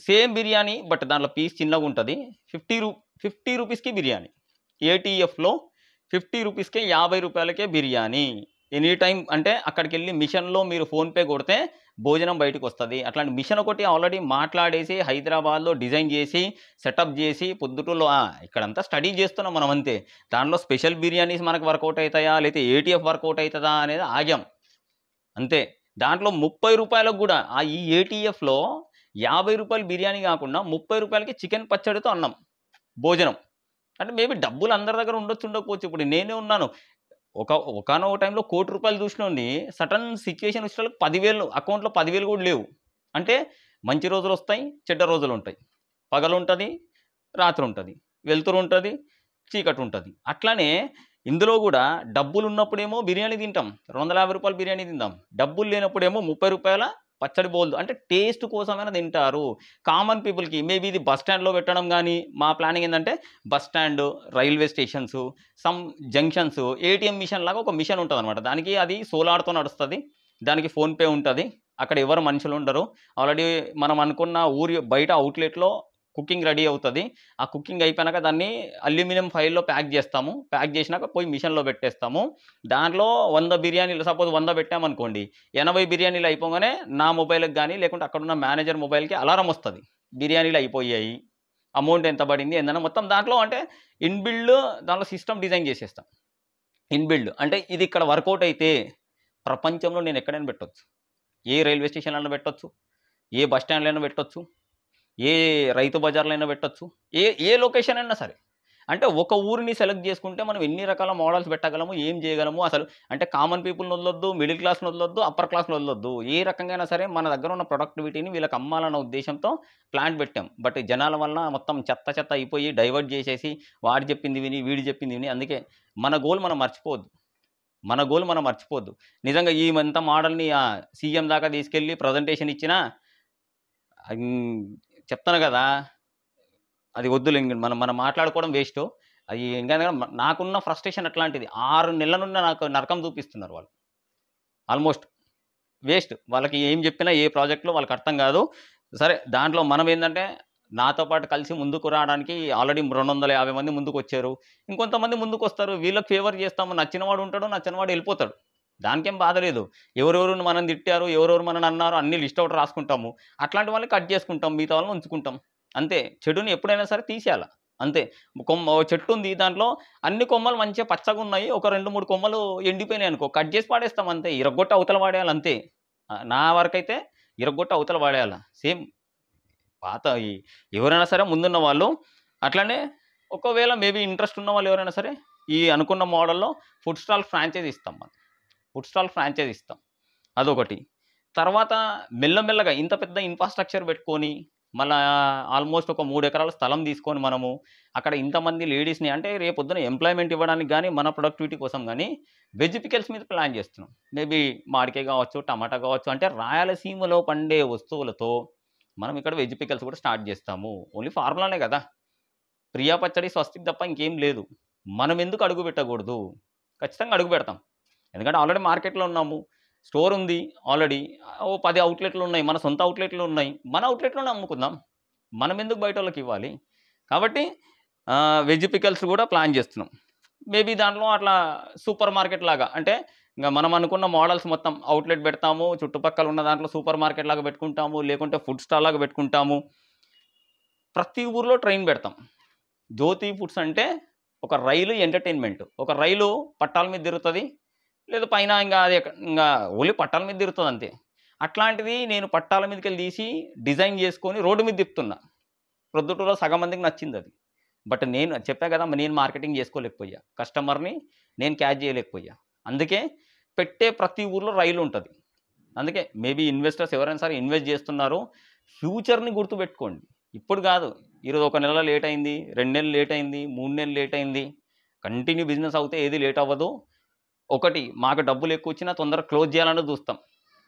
[SPEAKER 1] సేమ్ బిర్యానీ బట్ దాంట్లో పీస్ చిన్నగుంటది. 50 రూపీస్‌కి బిర్యానీ. ఏటీఎఫ్‌లో 50 రూపీస్‌కే రూ. 50కే బిర్యానీ. ఎనీ టైమ్ అంటే అక్కడికెళ్ళి మిషన్‌లో మీరు ఫోన్‌పే కొడితే భోజనం బయటికొస్తది. అట్లాంటి మిషన్ ఒకటి ఆల్రెడీ మాట్లాడేసి హైదరాబాద్‌లో డిజైన్ జేసి, సెటప్ జేసి పొద్దుటూరులో ఇక్కడంతా స్టడీ జేస్తున్నాం మనం అంతే. దాంట్లో స్పెషల్ బిర్యానీస్ మనకు వర్కౌట్ అయితాయా? లేతే ఏటీఎఫ్ వర్కౌట్ అయితదా అనేది ఆగాం. అంతే. దాంట్లో రూ. 30 గూడా ఈ ఏటీఎఫ్‌లో రూ. 50 బిర్యానీ గాకుండా రూ. 30కి చికెన్ పచ్చడితో అన్నం. భోజనం. అంటే మేబీ డబ్బులు అందరి దగ్గర ఉండొచ్చు, ఉండకపోవచ్చు. ఇప్పుడు నేనే ఉన్నాను. ఒకానొక టైంలో ₹1,00,00,000 చూసినోడిని సడన్ సిట్యుయేషన్ వచ్చేసరికి 10,000 అకౌంట్‌లో 10,000 కూడా లేవు. అంటే మంచి రోజులొస్తాయి, చెడ్డ రోజులుంటాయి. పగలుంటది, రాత్రుంటది. వెలుతురుంటది, చీకటుంటది. అట్లానే ఇందులో గూడా డబ్బులున్నప్పుడేమో బిర్యానీ తింటాం. ₹250 బిర్యానీ తిందాం. డబ్బులు లేనప్పుడేమో ₹30 పచ్చడి బోల్దు. అంటే టేస్ట్ కోసమైనా తింటారు. కామన్ పీపుల్‌కి మేబీ ఇది బస్ స్టాండ్‌లో పెట్టడం గానీ, మా ప్లానింగ్ ఏందంటే bus stand, railway stations, some junctions, ATM machine లాగా ఒక మిషన్ ఉంటదనమాట. దానికి అది సోలార్‌తో నడుస్తది. దానికి ఫోన్‌పే ఉంటది. అక్కడ ఎవరు మనుషులుండరు. ఆల్రెడీ మనం అనుకున్న ఊరి బయట అవుట్‌లెట్‌లో కుకింగ్ రెడీ అవుతది. ఆ కుకింగ్ అయిపోయినాక దాన్ని అల్యూమినియం ఫాయిల్‌లో ప్యాక్ జేస్తాము. ప్యాక్ జేసినాక పోయి మిషన్‌లో పెట్టేస్తాము. దాంట్లో 100 బిర్యానీలు సపోజ్ 100 పెట్టామనుకోండి. 80 బిర్యానీలు అయిపోగానే నా మొబైల్‌కి గానీ, లేకుంటే అక్కడున్న మేనేజర్ మొబైల్‌కి అలారం వస్తది. బిర్యానీలు అయిపోయాయి. అమౌంట్ ఎంత పడింది ఏందన్న మొత్తం దాంట్లో అంటే ఇన్‌బిల్డ్ దాంట్లో సిస్టమ్ డిజైన్ జేసేస్తాం. ఇన్‌బిల్డ్ అంటే ఇది ఇక్కడ వర్కౌట్ అయితే ప్రపంచంలో నేను ఎక్కడైనా పెట్టొచ్చు. ఏ రైల్వే స్టేషన్‌లో పెట్టొచ్చు. ఏ బస్ స్టాండ్‌లో అయినా పెట్టొచ్చు. ఏ రైతు బజార్‌లో అయినా పెట్టొచ్చు. ఏ లొకేషన్ అయినా సరే. అంటే ఒక ఊరిని సెలెక్ట్ చేసుకుంటే మనం ఎన్ని రకాల మోడల్స్ పెట్టగలము, ఏం చేయగలము అసలు అంటే కామన్ పీపుల్‌ని వదలొద్దు, మిడిల్ క్లాస్‌ని వదలొద్దు, అప్పర్ క్లాస్‌ని వదలొద్దు. ఏ రకంగా అయినా సరే మన దగ్గర ఉన్న ప్రొడక్టివిటీని వీళ్ళకి అమ్మాలన్న ఉద్దేశ్యంతో ప్లాంట్ పెట్టాం. బట్ జనాల వలన మొత్తం చెత్త చెత్త అయిపోయి డైవర్ట్ చేసేసి వాడు చెప్పింది విని, వీడు చెప్పింది విని అందుకే మన గోల్ మనం మర్చిపోవద్దు. మన గోల్ మనం మర్చిపోవద్దు. నిజంగా ఈ మంత మోడల్‌ని సీఎం దాకా తీసుకెళ్ళి ప్రజెంటేషన్ ఇచ్చినా హ్మ్. చెప్తాను గదా! అది వద్దులే ఇంక మనం మనం మాట్లాడుకోవడం వేస్టు. అది ఇంకా నాకున్న ఫ్రస్ట్రేషన్ అట్లాంటిది. 6 నెలల నుండి నాకు నరకం చూపిస్తున్నారు వాళ్ళు. Almost waste. వాళ్ళకి ఏం చెప్పినా ఏ ప్రాజెక్ట్‌లో వాళ్ళకి అర్థం కాదు. సరే దాంట్లో మనమేందంటే నాతో పాటు కలిసి ముందుకు రావడానికి ఆల్రెడీ 250 మంది ముందుకొచ్చారు. ఇంకొంతమంది ముందుకొస్తారు. వీళ్ళకి ఫేవర్ చేస్తాము. నచ్చినవాడు ఉంటాడు. నచ్చనివాడు ఎళ్ళిపోతాడు. దానికేం బాధ లేదు. ఎవరెవరు మనల్ని తిట్టారు, ఎవరెవరు మనల్ని అన్నారు అన్నీ లిస్ట్ ఔట్ రాసుకుంటాము. అట్లాంటి వాళ్ళని కట్ చేసుకుంటాం. మిగతా వాళ్ళని ఉంచుకుంటాం. అంతే. చెడుని ఎప్పుడైనా సరే తీసేయాల. అంతే. ఓ చెట్టుంది దాంట్లో అన్ని కొమ్మలు మంచిగా పచ్చగున్నాయి. ఒక 2, 3 కొమ్మలు ఎండిపోయినాయనుకో కట్ చేసి పాడేస్తాం అంతే. ఇరగ్గొట్టి అవతల పడేయాలి అంతే. నా వరకైతే ఇరగ్గొట్టి అవతల పడేయాల. సేమ్ పాత ఎవరైనా సరే ముందున్న వాళ్ళు అట్లనే ఒకవేళ మేబీ ఇంట్రెస్ట్ ఉన్న వాళ్ళు ఎవరైనా సరే ఈ అనుకున్న మోడల్‌లో ఫుడ్ స్టాల్ ఫ్రాంచైజ్ ఇస్తాం మనం. ఫుడ్ స్టాల్ ఫ్రాంచైజ్ ఇస్తాం. అదొకటి. తర్వాత మెల్లమెల్లగా ఇంత పెద్ద ఇన్‌ఫ్రాస్ట్రక్చర్ పెట్టుకొని, మళ్ళా ఆల్‌మోస్ట్ ఒక 3 ఎకరాల స్థలం తీసుకొని మనము, అక్కడ ఇంతమంది లేడీస్‌ని అంటే రేపొద్దున ఎంప్లాయ్‌మెంట్ ఇవ్వడానికి గానీ, మన ప్రొడక్టివిటీ కోసం గానీ, వెజ్ పికిల్స్ మీద ప్లాన్ చేస్తున్నాం. మేబీ మామిడికాయ కావచ్చు, టమాటా కావచ్చు, అంటే రాయలసీమలో పండే వస్తువులతో మనం ఇక్కడ వెజ్ పికిల్స్ కూడా స్టార్ట్ చేస్తాము. ఓన్లీ ఫార్ములానే గదా! ప్రియా పచ్చడి, స్వస్తిక్ తప్ప ఇంకేం లేదు. మనమెందుకు అడుగు పెట్టకూడదు? ఖచ్చితంగా అడుగు పెడతాం. ఎందుకంటే ఆల్రెడీ మార్కెట్‌లో ఉన్నాము. స్టోర్ ఉంది ఆల్రెడీ. ఓ 10 అవుట్‌లెట్‌లు ఉన్నాయి. మన సొంత అవుట్‌లెట్‌లు ఉన్నాయి. మన అవుట్‌లెట్‌లోనే అమ్ముకుందాం. మనమెందుకు బయటోళ్ళకివ్వాలి? కాబట్టి వెజ్ పికిల్స్ కూడా ప్లాన్ చేస్తున్నాం. మేబీ దాంట్లో అట్లా సూపర్ మార్కెట్ లాగా అంటే ఇంక మనం అనుకున్న మోడల్స్ మొత్తం అవుట్‌లెట్ పెడతాము. చుట్టుపక్కల ఉన్న దాంట్లో సూపర్ మార్కెట్ లాగా పెట్టుకుంటాము. లేకుంటే ఫుడ్ స్టాల్ లాగా పెట్టుకుంటాము. ప్రతి ఊర్లో ట్రైన్ పెడతాం. జ్యోతి ఫుడ్స్ అంటే ఒక రైలు ఎంటర్‌టైన్‌మెంట్. ఒక రైలు పట్టాల మీద తిరుగుతది. లేదు పైన ఇంగా అది ఇంగా ఓన్లీ పట్టాల మీద తిరుగుతదంతే. అట్లాంటిది నేను పట్టాల మీదకెళ్ళి తీసి డిజైన్ చేసుకొని రోడ్డు మీద తిప్పుతున్నా. ప్రొద్దుటూరులో సగం మందికి నచ్చిందది. బట్ నేను చెప్పా గదా! నేను మార్కెటింగ్ చేసుకోలేకపోయా. కస్టమర్‌ని నేను క్యాచ్ చేయలేకపోయా. అందుకే పెట్టే ప్రతి ఊర్లో రైలుంటది. అందుకే మేబీ ఇన్వెస్టర్స్ ఎవరైనా సరే ఇన్వెస్ట్ చేస్తున్నారు. ఫ్యూచర్‌ని గుర్తుపెట్టుకోండి. ఇప్పుడు గాదు. ఈరోజు ఒక నెల లేట్ అయింది, 2 నెలలు లేట్ అయింది, 3 నెలలు లేట్ అయింది. కంటిన్యూ బిజినెస్ అవుతే ఏది లేట్ అవ్వదు. ఒకటి మాకు డబ్బులెక్కువొచ్చినా తొందరగా క్లోజ్ జేయాలనే జూస్తాం.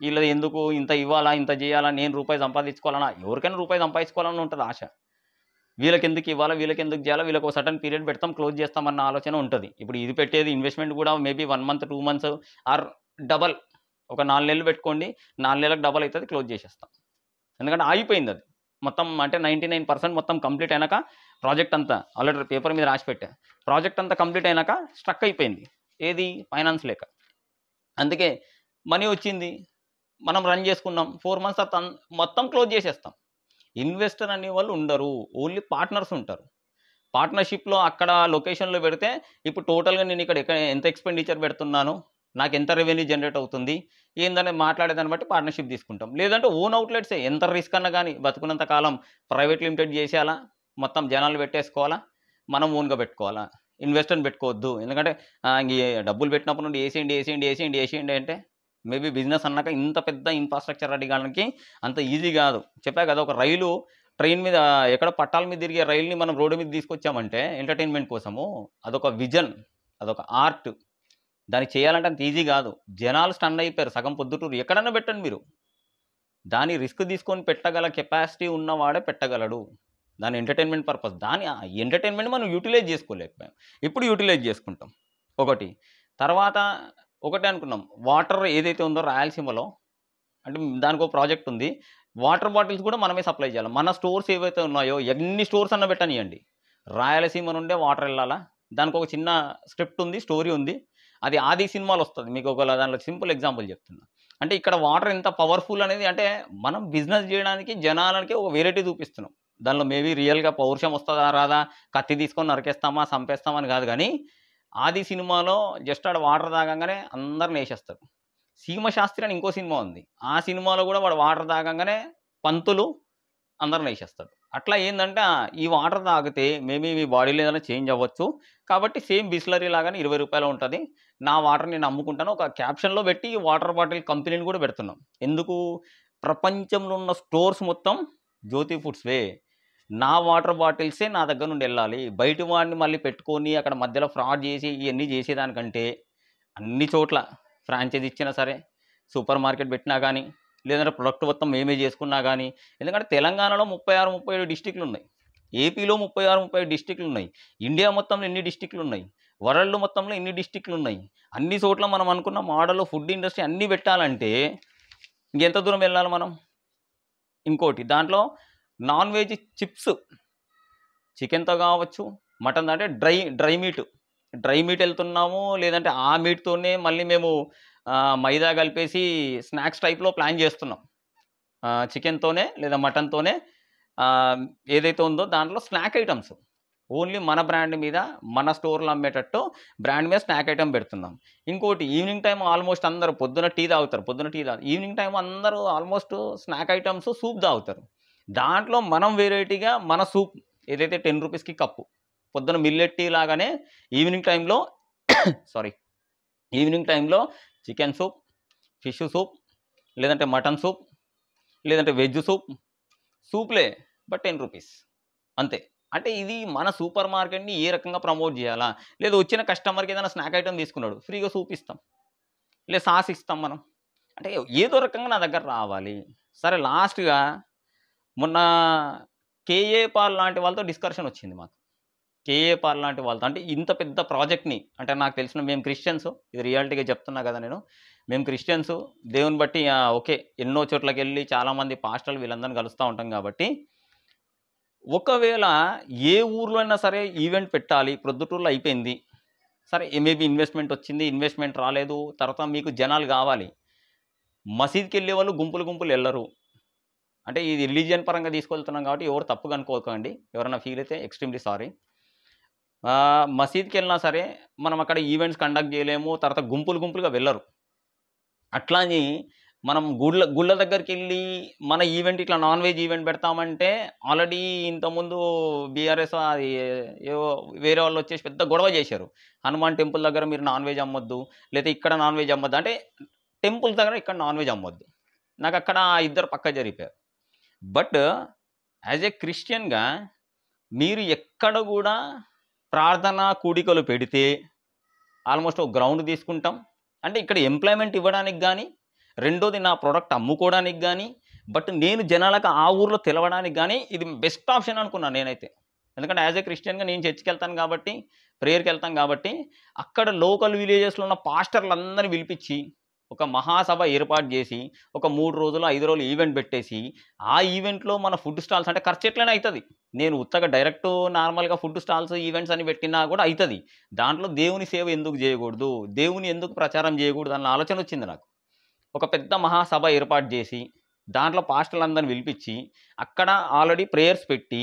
[SPEAKER 1] ఈళ్ళది ఎందుకు ఇంత ఇవ్వాలా, ఇంత జేయాలా, నేను రూపాయి సంపాదించుకోవాలనా ఎవరికైనా రూపాయి సంపాదించుకోవాలని ఉంటది ఆశ. వీళ్ళకెందుకు ఇవ్వాలా, వీళ్ళకెందుకు జేయాలా, వీళ్ళకి ఒక సర్టెన్ పీరియడ్ పెడతాం, క్లోజ్ జేస్తామన్న ఆలోచన ఉంటది. ఇప్పుడు ఇది పెట్టేది ఇన్వెస్ట్‌మెంట్ గూడా maybe 1 month, 2 months or double ఒక 4 నెలలు పెట్టుకోండి. 4 నెలలకు డబల్ అయితది క్లోజ్ జేసేస్తాం. ఎందుకంటే ఆగిపోయిందది. మొత్తం అంటే 99% మొత్తం కంప్లీట్ అయినాక ప్రాజెక్ట్ అంతా ఆల్రెడీ పేపర్ మీద రాసి పెట్టా. ప్రాజెక్ట్ అంతా కంప్లీట్ అయినాక స్ట్రక్ అయిపోయింది. ఏది? ఫైనాన్స్ లేక. అందుకే మనీ వచ్చింది. మనం రన్ చేసుకున్నాం. 4 మంత్స్ తర్వాత మొత్తం క్లోజ్ చేసేస్తాం. ఇన్వెస్టర్ అనేవాళ్ళు ఉండరు. ఓన్లీ పార్ట్నర్స్ ఉంటారు. పార్ట్నర్‌షిప్‌లో అక్కడ లొకేషన్‌లో పెడితే ఇప్పుడు టోటల్‌గా నేను ఇక్కడ ఎంత ఎక్స్‌పెండిచర్ పెడుతున్నాను, నాకెంత రెవెన్యూ జనరేట్ అవుతుంది, ఏందని మాట్లాడేదాన్ని బట్టి పార్ట్నర్‌షిప్ తీసుకుంటాం. లేదంటే ఓన్ అవుట్‌లెట్సే ఎంత రిస్క్ అన్నా గాని బతుకున్నంత కాలం ప్రైవేట్ లిమిటెడ్ చేసేయాలా, మొత్తం జనాలు పెట్టేసుకోవాలా, మనం ఓన్‌గా పెట్టుకోవాలా. ఇన్వెస్టర్ని పెట్టుకోవద్దు. ఎందుకంటే ఇంక డబ్బులు పెట్టినప్పుడు నుండి ఏసేయండి అంటే మేబీ బిజినెస్ అన్నాక ఇంత పెద్ద ఇన్‌ఫ్రాస్ట్రక్చర్ రెడీ కావడానికి అంత ఈజీ కాదు. చెప్పా కదా! ఒక ట్రైన్ మీద ఎక్కడ పట్టాల మీద తిరిగే రైలుని మనం రోడ్డు మీద తీసుకొచ్చామంటే ఎంటర్‌టైన్‌మెంట్ కోసము అదొక విజన్, అదొక ఆర్ట్. దాన్ని చేయాలంటే అంత ఈజీ కాదు. జనాలు స్టన్ అయిపోయారు సగం పొద్దుటూరు. ఎక్కడన్నా పెట్టండి మీరు. దాన్ని రిస్క్ తీసుకొని పెట్టగల కెపాసిటీ ఉన్నవాడే పెట్టగలడు. దాని ఎంటర్‌టైన్‌మెంట్ పర్పస్. ఎంటర్‌టైన్‌మెంట్ మనం యుటిలైజ్ చేసుకోలేకపోయాం. ఇప్పుడు యుటిలైజ్ చేసుకుంటాం. ఒకటి. తర్వాత ఒకటే అనుకున్నాం. వాటర్ ఏదైతే ఉందో రాయలసీమలో అంటే దానికో ప్రాజెక్ట్ ఉంది. వాటర్ బాటిల్స్ కూడా మనమే సప్లై చేయాలి. మన స్టోర్స్ ఏవైతే ఉన్నాయో ఎన్ని స్టోర్స్ అన్నా పెట్టనియండి. రాయలసీమ నుండే వాటర్ ఎళ్ళాలా. దానికొక చిన్న స్క్రిప్ట్ ఉంది. స్టోరీ ఉంది. అది 'ఆది' సినిమాలో వస్తది. మీకు దాంట్లో సింపుల్ ఎగ్జాంపుల్ చెప్తున్నా. అంటే ఇక్కడ వాటర్ ఎంత పవర్‌ఫుల్ అనేది అంటే మనం బిజినెస్ చేయడానికి జనాలకి ఒక వేరైటీ చూపిస్తున్నాం. దానిలో మేబీ రియల్‌గా పౌరుషం వస్తదా? రాదా? కత్తి తీసుకొని నరికేస్తామా? సంపేస్తామా? అని కాదు గానీ 'ఆది' సినిమాలో జస్ట్ ఆడ వాటర్ తాగంగానే అందరిని ఏసేస్తాడు. 'సీమశాస్త్రి' అని ఇంకో సినిమా ఉంది. ఆ సినిమాలో కూడా వాడు వాటర్ తాగంగానే పంతులు అందరిని ఏసేస్తాడు. అట్లా ఏందంటే ఈ వాటర్ తాగితే మేబీ మీ బాడీలో ఏదైనా చేంజ్ అవ్వచ్చు. కాబట్టి సేమ్ బిస్లరీ లాగానే రూ. 20 ఉంటది. నా వాటర్ నేను అమ్ముకుంటాను. ఒక క్యాప్షన్‌లో పెట్టి ఈ వాటర్ బాటిల్ కంపెనీని కూడా పెడుతున్నాం. ఎందుకు? ప్రపంచంలో ఉన్న స్టోర్స్ మొత్తం జ్యోతి ఫుడ్స్‌వే. నా వాటర్ బాటిల్సే నా దగ్గర నుండి ఎళ్ళాలి. బయటి వాడిని మళ్ళీ పెట్టుకొని అక్కడ మధ్యలో ఫ్రాడ్ చేసి ఇయన్నీ చేసేదానికంటే అన్ని చోట్ల ఫ్రాంచైజీ ఇచ్చినా సరే, సూపర్ మార్కెట్ పెట్టినా గానీ, లేదంటే ప్రొడక్ట్ మొత్తం మేమే చేసుకున్నా గానీ, ఎందుకంటే తెలంగాణలో 36, 37 డిస్ట్రిక్ట్‌లున్నాయి. ఏపీలో 36, 37 డిస్ట్రిక్ట్‌లున్నాయి. ఇండియా మొత్తంలో ఎన్ని డిస్ట్రిక్ట్‌లున్నాయి. వరల్డ్ మొత్తంలో ఎన్ని డిస్ట్రిక్ట్‌లున్నాయి. అన్ని చోట్ల మనం అనుకున్న మోడల్ ఫుడ్ ఇండస్ట్రీ అన్నీ పెట్టాలంటే ఇంకెంత దూరం వెళ్ళాలి మనం? ఇంకోటి దాంట్లో నాన్ వెజ్ చిప్స్ చికెన్‌తో కావచ్చు, మటన్‌తో అంటే డ్రై మీట్. డ్రై మీట్ ఎళ్తున్నాము. లేదంటే ఆ మీట్‌తోనే మళ్ళీ మేము మైదా కలిపేసి స్నాక్స్ టైప్‌లో ప్లాన్ చేస్తున్నాం. చికెన్‌తోనే లేదా మటన్‌తోనే ఆహ్, ఏదైతే ఉందో దాంట్లో స్నాక్ ఐటెమ్స్. ఓన్లీ మన బ్రాండ్ మీద, మన స్టోర్‌లో అమ్మేటట్టు బ్రాండ్ మీద స్నాక్ ఐటెమ్ పెడుతున్నాం. ఇంకోటి ఈవినింగ్ టైమ్ ఆల్మోస్ట్ అందరూ పొద్దున టీ తాగుతారు. ఈవినింగ్ టైమ్ అందరూ ఆల్మోస్ట్ స్నాక్ ఐటెమ్స్, సూప్ తాగుతారు. దాంట్లో మనం వేరైటీగా మన సూప్ ఏదైతే రూ. 10కి కప్పు. పొద్దున మిల్లెట్ టీ లాగానే ఈవినింగ్ టైమ్‌లో సారీ. ఈవినింగ్ టైమ్‌లో చికెన్ సూప్, ఫిష్ సూప్, లేదంటే మటన్ సూప్, లేదంటే వెజ్ సూప్. సూప్‌లే బట్ రూ. 10 అంతే. అంటే ఇది మన సూపర్ మార్కెట్‌ని ఏ రకంగా ప్రమోట్ జేయాలా? లేదా వచ్చిన కస్టమర్‌కి ఏదైనా స్నాక్ ఐటెమ్ తీసుకున్నాడు. ఫ్రీగా సూప్ ఇస్తాం. లేదా సాస్ ఇస్తాం మనం. అంటే ఏదో రకంగా నా దగ్గర రావాలి. సరే లాస్ట్‌గా మొన్న కేఏ పాల్ లాంటి వాళ్ళతో డిస్కషన్ వచ్చింది మాకు. కేఏ పాల్ లాంటి వాళ్ళతో. అంటే ఇంత పెద్ద ప్రాజెక్ట్‌ని అంటే నాకు తెలిసిన మేము క్రిస్టియన్స్. ఇది రియాలిటీగా చెప్తున్నా కదా నేను. మేము క్రిస్టియన్స్. దేవుని బట్టి ఓకే. ఎన్నో చోట్లకెళ్ళి చాలామంది పాస్టర్లు వీళ్ళందరిని కలుస్తా ఉంటాం కాబట్టి, ఒకవేళ ఏ ఊర్లో అయినా సరే ఈవెంట్ పెట్టాలి. ప్రొద్దుటూరులో అయిపోయింది. సరే మేబీ ఇన్వెస్ట్‌మెంట్ వచ్చింది. ఇన్వెస్ట్‌మెంట్ రాలేదు. తర్వాత మీకు జనాలు కావాలి. మసీద్‌కెళ్ళేవాళ్ళు గుంపులు గుంపులు ఎళ్లరు. అంటే ఇది రిలీజియన్ పరంగా తీసుకెళ్తున్నాం కాబట్టి ఎవరు తప్పుగా అనుకోకండి. ఎవరైనా ఫీల్ అయితే ఎక్స్‌ట్రీమ్‌లీ సారీ. మసీద్‌కెళ్ళినా సరే మనం అక్కడ ఈవెంట్స్ కండక్ట్ చేయలేము. తర్వాత గుంపులు గుంపులుగా వెళ్లరు. అట్లా అని మనం గుళ్ళ దగ్గరికెళ్ళి మన ఈవెంట్ ఇట్లా నాన్ వెజ్ ఈవెంట్ పెడతామంటే ఆల్రెడీ ఇంతకుముందు బీఆర్ఎస్ అది ఏవో వేరే వాళ్ళొచ్చేసి పెద్ద గొడవ చేశారు. హనుమాన్ టెంపుల్ దగ్గర మీరు నాన్ వెజ్ అమ్మొద్దు. లేతే ఇక్కడ నాన్ వెజ్ అమ్మొద్దు. అంటే టెంపుల్స్ దగ్గర ఇక్కడ నాన్ వెజ్ అమ్మొద్దు. నాకక్కడ ఇద్దరు పక్కకు జరిగిపోయారు. బట్ యాస్ ఎ క్రిస్టియన్‌గా మీరు ఎక్కడ గూడా ప్రార్థనా కూడికలు పెడితే ఆల్మోస్ట్ ఒక గ్రౌండ్ తీసుకుంటాం. అంటే ఇక్కడ ఎంప్లాయ్‌మెంట్ ఇవ్వడానికి గానీ, రెండోది నా ప్రొడక్ట్ అమ్ముకోవడానికి గానీ, బట్ నేను జనాలకు ఆ ఊర్లో తెలవడానికి గానీ ఇది బెస్ట్ ఆప్షన్ అనుకున్నాను నేనైతే. ఎందుకంటే యాస్ ఎ క్రిస్టియన్‌గా నేను చర్చ్‌కెళ్తాను కాబట్టి, ప్రేయర్‌కెళ్తాం కాబట్టి, అక్కడ లోకల్ విలేజెస్‌లో ఉన్న పాస్టర్‌లందరిని పిలిపిచ్చి, ఒక మహాసభ ఏర్పాటు జేసి, ఒక 3 రోజులు, 5 రోజులు ఈవెంట్ పెట్టేసి, ఆ ఈవెంట్‌లో మన ఫుడ్ స్టాల్స్ అంటే ఖర్చు ఎట్లైనా అయితది. నేను ఉత్తగా డైరెక్ట్ నార్మల్‌గా ఫుడ్ స్టాల్స్, ఈవెంట్స్ అని పెట్టినా గూడా అయితది. దాంట్లో దేవుని సేవ ఎందుకు జేయగూడదు? దేవుని ఎందుకు ప్రచారం జేయగూడదు అన్న ఆలోచనొచ్చింది నాకు. ఒక పెద్ద మహాసభ ఏర్పాటు జేసి, దాంట్లో పాస్టర్‌లందరిని పిలిపిచ్చి, అక్కడ ఆల్రెడీ ప్రేయర్స్ పెట్టి,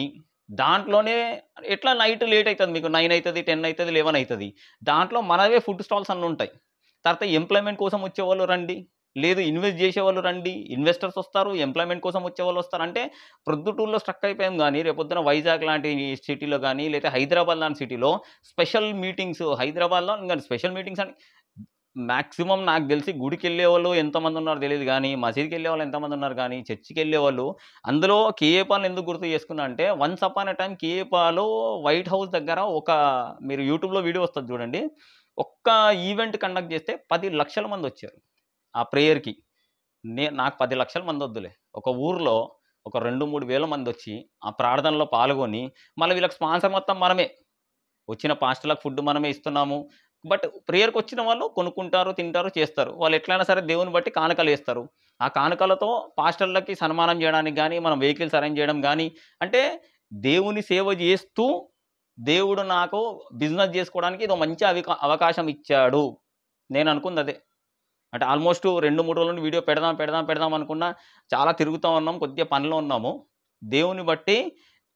[SPEAKER 1] దాంట్లోనే ఎట్లా నైట్ లేట్ అయితది మీకు 9 అయితది, 10 అయితది, 11 అయితది. దాంట్లో మనవే ఫుడ్ స్టాల్స్ అన్నుంటాయి. తర్వాత ఎంప్లాయ్‌మెంట్ కోసం వచ్చేవాళ్ళు రండి. లేదు ఇన్వెస్ట్ చేసేవాళ్ళు రండి, ఇన్వెస్టర్స్ వస్తారు, ఎంప్లాయ్మెంట్ కోసం వచ్చేవాళ్ళు వస్తారు. అంటే ప్రొద్దుటూరులో స్ట్రక్ అయిపోయాం కానీ రేపొద్దున వైజాగ్ లాంటి సిటీలో కానీ లేదా హైదరాబాద్ లాంటి సిటీలో స్పెషల్ మీటింగ్స్, హైదరాబాద్లో ఇంకా స్పెషల్ మీటింగ్స్ అని మాక్సిమం నాకు తెలిసి గుడికి వెళ్ళేవాళ్ళు ఎంతమంది ఉన్నారో తెలియదు కానీ, మసీద్కి వెళ్ళేవాళ్ళు ఎంతమంది ఉన్నారు కానీ, చర్చికి వెళ్ళేవాళ్ళు. అందులో కేఏ పాల్ని ఎందుకు గుర్తు చేసుకున్నా అంటే once upon a time K A Paul white house దగ్గర ఒక, మీరు యూట్యూబ్లో వీడియో వస్తుంది చూడండి, ఒక్క ఈవెంట్ కండక్ట్ చేస్తే 10 లక్షల మంది వచ్చారు ఆ ప్రేయర్కి. నాకు 10 లక్షల మంది వద్దులే, ఒక ఊర్లో ఒక 2-3 వేల మంది వచ్చి ఆ ప్రార్థనలో పాల్గొని మళ్ళీ వీళ్ళకి స్పాన్సర్ మొత్తం మనమే, వచ్చిన పాస్టర్లకు ఫుడ్ మనమే ఇస్తున్నాము. బట్ ప్రేయర్కి వచ్చిన వాళ్ళు కొనుక్కుంటారు, తింటారు, చేస్తారు. వాళ్ళు ఎట్లయినా సరే దేవుని బట్టి కానుకలు వేస్తారు. ఆ కానుకలతో పాస్టర్లకి సన్మానం చేయడానికి కానీ, మనం వెహికల్స్ అరేంజ్ చేయడం కానీ, అంటే దేవుని సేవ చేస్తూ దేవుడు నాకు బిజినెస్ చేసుకోవడానికి ఇదో మంచి అవకాశం ఇచ్చాడు. నేను అనుకుంది అదే. అంటే ఆల్మోస్ట్ 2-3 రోజుల నుండి వీడియో పెడదాం అనుకున్నా. చాలా తిరుగుతూ ఉన్నాం, కొద్దిగా పనిలో ఉన్నాము. దేవుని బట్టి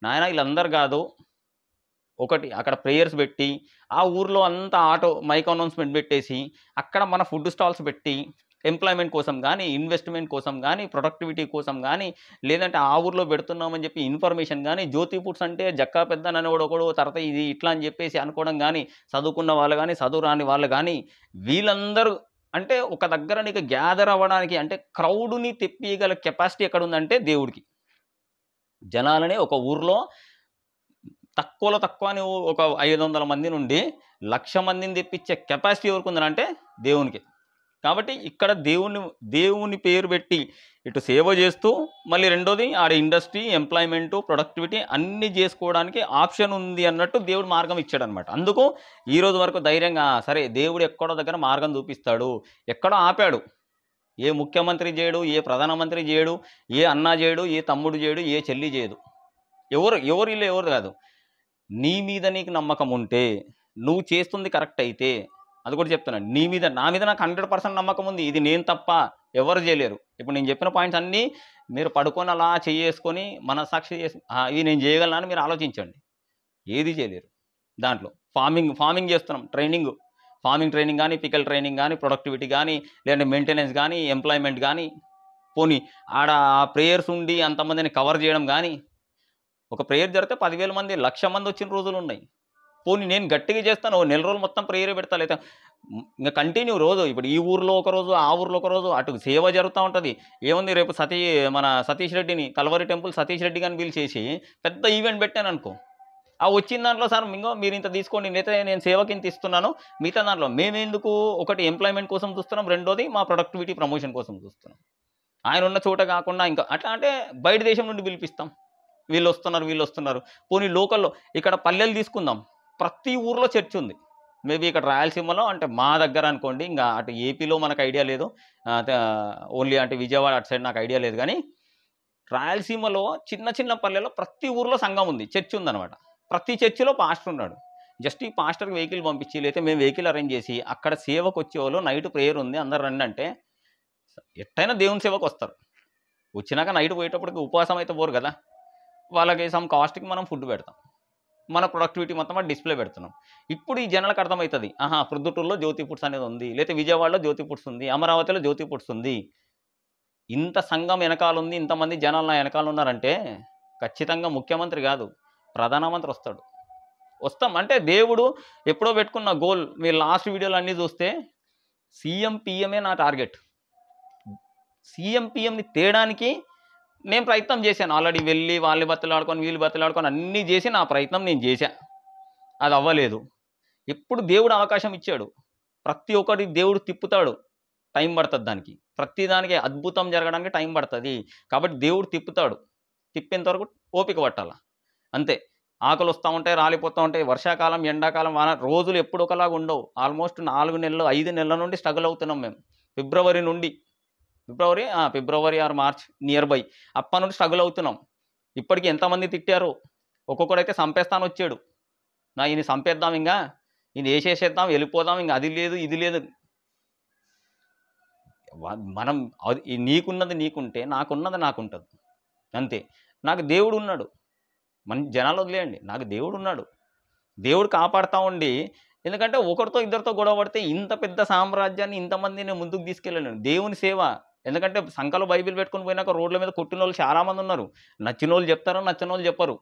[SPEAKER 1] నాయన వీళ్ళందరూ కాదు, ఒకటి అక్కడ ప్రేయర్స్ పెట్టి, ఆ ఊర్లో అంతా ఆటో మైక్ అనౌన్స్మెంట్ పెట్టేసి, అక్కడ మన ఫుడ్ స్టాల్స్ పెట్టి, ఎంప్లాయ్మెంట్ కోసం కానీ, ఇన్వెస్ట్మెంట్ కోసం కానీ, ప్రొడక్టివిటీ కోసం కానీ, లేదంటే ఆ ఊర్లో పెడుతున్నామని చెప్పి ఇన్ఫర్మేషన్ కానీ, జ్యోతి ఫుడ్స్ అంటే జక్కా పెద్దననేవాడు ఒకడు, తర్వాత ఇది ఇట్లా అని చెప్పేసి అనుకోవడం కానీ, చదువుకున్న వాళ్ళు కానీ, చదువు రాని వాళ్ళు కానీ, వీళ్ళందరూ అంటే ఒక దగ్గర నీకు గ్యాదర్ అవ్వడానికి, అంటే క్రౌడ్ని తెప్పియగల కెపాసిటీ ఎక్కడుందంటే దేవుడికి. జనాలని ఒక ఊర్లో తక్కువలో తక్కువ నువ్వు ఒక 500 మంది నుండి 1,00,000 మందిని తెప్పించే కెపాసిటీ ఎవరికి ఉందనంటే దేవునికి. కాబట్టి ఇక్కడ దేవుని పేరు పెట్టి ఇటు సేవ చేస్తూ, మళ్ళీ రెండోది ఆడ ఇండస్ట్రీ, ఎంప్లాయ్మెంటు, ప్రొడక్టివిటీ అన్నీ చేసుకోవడానికి ఆప్షన్ ఉంది అన్నట్టు దేవుడు మార్గం ఇచ్చాడనమాట. అందుకు ఈరోజు వరకు ధైర్యంగా సరే దేవుడు ఎక్కడో దగ్గర మార్గం చూపిస్తాడు. ఎక్కడో ఆపాడు. ఏ ముఖ్యమంత్రి చేయడు, ఏ ప్రధానమంత్రి చేయడు, ఏ అన్న చేయడు, ఏ తమ్ముడు చేయడు, ఏ చెల్లి చేయదు. ఎవరు కాదు. నీ మీద నీకు నమ్మకం ఉంటే, నువ్వు చేస్తుంది కరెక్ట్ అయితే, అది కూడా చెప్తున్నాను, నా మీద నాకు 100% నమ్మకం ఉంది, ఇది నేను తప్ప ఎవరు చేయలేరు. ఇప్పుడు నేను చెప్పిన పాయింట్స్ అన్నీ మీరు పడుకొని అలా చేసుకొని మనసాక్షి చేసి ఇవి నేను చేయగలనా అని మీరు ఆలోచించండి. ఏది చేయలేరు. దాంట్లో ఫార్మింగ్ చేస్తున్నాం, ఫార్మింగ్ ట్రైనింగ్ కానీ, పికల్ ట్రైనింగ్ కానీ, ప్రొడక్టివిటీ కానీ, లేదంటే మెయింటెనెన్స్ కానీ, ఎంప్లాయ్మెంట్ కానీ, పోనీ ఆడ ప్రేయర్స్ ఉండి అంతమందిని కవర్ చేయడం కానీ, ఒక ప్రేయర్ జరిగితే 10,000 మంది, 1,00,000 మంది వచ్చిన రోజులు ఉన్నాయి. పోనీ నేను గట్టిగా చేస్తాను, నెల రోజులు మొత్తం ప్రేయర్ పెడతా, లేదా ఇంకా కంటిన్యూ రోజు, ఇప్పుడు ఈ ఊర్లో ఒకరోజు, ఆ ఊర్లో ఒకరోజు, అటు సేవ జరుగుతూ ఉంటుంది. ఏముంది, రేపు మన సతీష్ రెడ్డిని, కల్వరి టెంపుల్ సతీష్ రెడ్డి గారిని పిలిచేసి పెద్ద ఈవెంట్ పెట్టాను అనుకో, ఆ వచ్చిన దాంట్లో సార్ మీరు ఇంత తీసుకోండి, నేను సేవకి ఇంత ఇస్తున్నాను, మిగతా దాంట్లో మేమెందుకు ఒకటి ఎంప్లాయ్మెంట్ కోసం చూస్తున్నాం, రెండోది మా ప్రొడక్టివిటీ ప్రమోషన్ కోసం చూస్తున్నాం. ఆయన ఉన్న చోట కాకుండా ఇంకా అట్లా అంటే బయట దేశం నుండి పిలిపిస్తాం, వీళ్ళు వస్తున్నారు. పోనీ లోకల్లో ఇక్కడ పల్లెలు తీసుకుందాం, ప్రతి ఊర్లో చర్చ్ ఉంది. మేబీ ఇక్కడ రాయలసీమలో అంటే మా దగ్గర అనుకోండి, ఇంకా అటు ఏపీలో మనకు ఐడియా లేదు, ఓన్లీ అంటే విజయవాడ అటు సైడ్ నాకు ఐడియా లేదు. కానీ రాయలసీమలో చిన్న పల్లెలో ప్రతి ఊర్లో సంఘం ఉంది, చర్చ్ ఉందన్నమాట. ప్రతి చర్చిలో పాస్టర్ ఉన్నాడు. జస్ట్ ఈ పాస్టర్కి వెహికల్ పంపించి, లేకపోతే మేము వెహికల్ అరేంజ్ చేసి అక్కడ సేవకు వచ్చేవాళ్ళు, నైట్ ప్రేయర్ ఉంది అందరు రండి అంటే ఎట్టయినా దేవుని సేవకు వస్తారు. వచ్చినాక నైట్ పోయేటప్పటికి ఉపవాసం అయితే పోరు కదా, వాళ్ళకి సమ్ కాస్ట్కి మనం ఫుడ్ పెడతాం, మన ప్రొడక్టివిటీ మొత్తం డిస్ప్లే పెడుతున్నాం. ఇప్పుడు ఈ జనాలకు అర్థమవుతుంది, ప్రొద్దుటూరులో జ్యోతి ఫుడ్స్ అనేది ఉంది, లేకపోతే విజయవాడలో జ్యోతి ఫుడ్స్ ఉంది, అమరావతిలో జ్యోతి ఫుడ్స్ ఉంది, ఇంత సంఘం వెనకాల ఉంది, ఇంతమంది జనాలు నా వెనకాల ఉన్నారంటే ఖచ్చితంగా ముఖ్యమంత్రి కాదు, ప్రధానమంత్రి వస్తాం. అంటే దేవుడు ఎప్పుడో పెట్టుకున్న గోల్, మీరు లాస్ట్ వీడియోలు అన్నీ చూస్తే సీఎం పిఎంఏ నా టార్గెట్. సీఎం పిఎంని తేడానికి నేను ప్రయత్నం చేశాను. ఆల్రెడీ వెళ్ళి వాళ్ళు బతులాడుకొని వీళ్ళు బతులాడుకొని అన్నీ చేసి నా ప్రయత్నం నేను చేశా, అది అవ్వలేదు. ఎప్పుడు దేవుడు అవకాశం ఇచ్చాడు, ప్రతి ఒక్కటి దేవుడు తిప్పుతాడు, టైం పడుతుంది దానికి, ప్రతి దానికి అద్భుతం జరగడానికి టైం పడుతుంది. కాబట్టి దేవుడు తిప్పుతాడు, తిప్పేంత వరకు ఓపిక పట్టాల అంతే. ఆకలి వస్తూ ఉంటాయి, రాలిపోతూ ఉంటాయి, వర్షాకాలం, ఎండాకాలం, వాన, రోజులు ఎప్పుడు ఒకలాగా ఉండవు. ఆల్మోస్ట్ 4 నెలలు 5 నెలల నుండి స్ట్రగుల్ అవుతున్నాం మేము. ఫిబ్రవరి ఆర్ మార్చ్ నియర్ బై అప్పటి నుండి స్ట్రగుల్ అవుతున్నాం. ఇప్పటికి ఎంతమంది తిట్టారో, ఒక్కొక్కడైతే చంపేస్తాను వచ్చాడు, ఈయన చంపేద్దాం, ఇంకా ఈయన వేసేసేద్దాం, వెళ్ళిపోదాం, ఇంకా అది లేదు ఇది లేదు. మనం నీకున్నది నీకుంటే నాకున్నది నాకుంటుంది అంతే. నాకు దేవుడు ఉన్నాడు, మన జనాలు వదిలేయండి, నాకు దేవుడు ఉన్నాడు. దేవుడు కాపాడుతూ ఉండి ఎందుకంటే ఒకరితో ఇద్దరితో గొడవ పడితే ఇంత పెద్ద సామ్రాజ్యాన్ని ఇంతమందిని ముందుకు తీసుకెళ్ళలేను. దేవుని సేవ. ఎందుకంటే సంకలో బైబిల్ పెట్టుకొని పోయినాక రోడ్ల మీద కొట్టినోళ్ళు చాలామంది ఉన్నారు. నచ్చినోళ్ళు చెప్తారు, నచ్చనోళ్ళు చెప్పరు.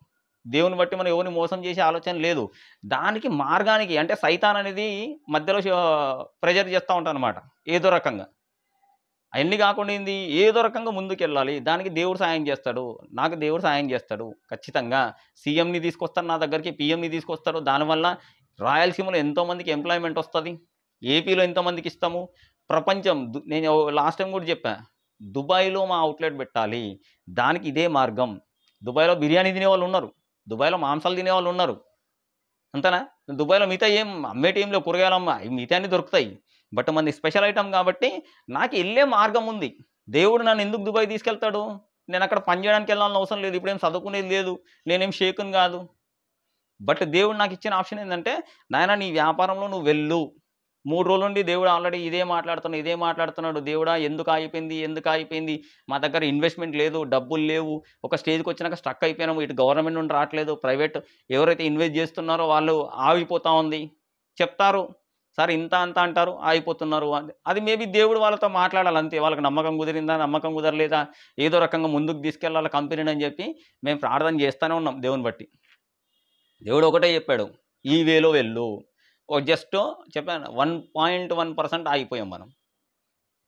[SPEAKER 1] దేవుని బట్టి మనం ఎవరిని మోసం చేసే ఆలోచన లేదు. దానికి మార్గానికి అంటే సైతాన్ అనేది మధ్యలో ప్రెషర్ చేస్తా ఉంటాడనమాట ఏదో రకంగా. అయన్నీ కాకుండా ఏంది ఏదో రకంగా ముందుకెళ్ళాలి. దానికి దేవుడు సాయం చేస్తాడు. నాకు దేవుడు సాయం చేస్తాడు. ఖచ్చితంగా సీఎంని తీసుకొస్తాడు నా దగ్గరికి, పీఎంని తీసుకొస్తాడు. దానివల్ల రాయలసీమలో ఎంతోమందికి ఎంప్లాయ్‌మెంట్ వస్తది. ఏపీలో ఎంతమందికి ఇస్తాము. ప్రపంచం నేను లాస్ట్ టైం కూడా చెప్పా. దుబాయ్‌లో మా అవుట్‌లెట్ పెట్టాలి. దానికి ఇదే మార్గం. దుబాయ్‌లో బిర్యానీ తినేవాళ్ళు ఉన్నారు. దుబాయ్‌లో మాంసాలు తినేవాళ్ళు ఉన్నారు. అంతేనా? దుబాయ్‌లో మిగతా ఏం అమ్మేటి ఏం లేవు. కూరగాయలు మిగతా అన్నీ దొరుకుతాయి. బట్ మనది స్పెషల్ ఐటెమ్ కాబట్టి నాకు ఎళ్ళే మార్గం ఉంది. దేవుడు నన్ను ఎందుకు దుబాయ్ తీసుకెళ్తాడు? నేను అక్కడ పని చేయడానికి వెళ్ళాల్సిన అవసరం లేదు. ఇప్పుడేం చదువుకునేది లేదు. నేనేం షేకుని కాదు. బట్ దేవుడు నాకు ఇచ్చిన ఆప్షన్ ఏందంటే, నాయనా నీ వ్యాపారంలో నువ్వు వెళ్ళు. 3 రోజుల నుండి దేవుడు ఆల్రెడీ ఇదే మాట్లాడుతున్నాడు. దేవుడా ఎందుకు ఆగిపోయింది? మా దగ్గర ఇన్వెస్ట్‌మెంట్ లేదు. డబ్బులు లేవు. ఒక స్టేజ్‌కొచ్చినాక స్ట్రక్ అయిపోయినాము. ఇటు గవర్నమెంట్ నుండి రావట్లేదు. ప్రైవేట్ ఎవరైతే ఇన్వెస్ట్ చేస్తున్నారో వాళ్ళు ఆగిపోతా ఉంది. చెప్తారు. సార్ ఇంత అంత అంటారు. ఆగిపోతున్నారు అని. అది మేబీ దేవుడు వాళ్ళతో మాట్లాడాలి అంతే. వాళ్ళకి నమ్మకం కుదిరిందా? నమ్మకం కుదరలేదా? ఏదో రకంగా ముందుకు తీసుకెళ్ళాలి కంపెనీని అని చెప్పి మేము ప్రార్థన చేస్తూనే ఉన్నాం దేవుని బట్టి. దేవుడు ఒకటే చెప్పాడు. ఈ వేలో వెళ్ళు. జస్ట్ చెప్పాను 1.1% ఆగిపోయాం మనం.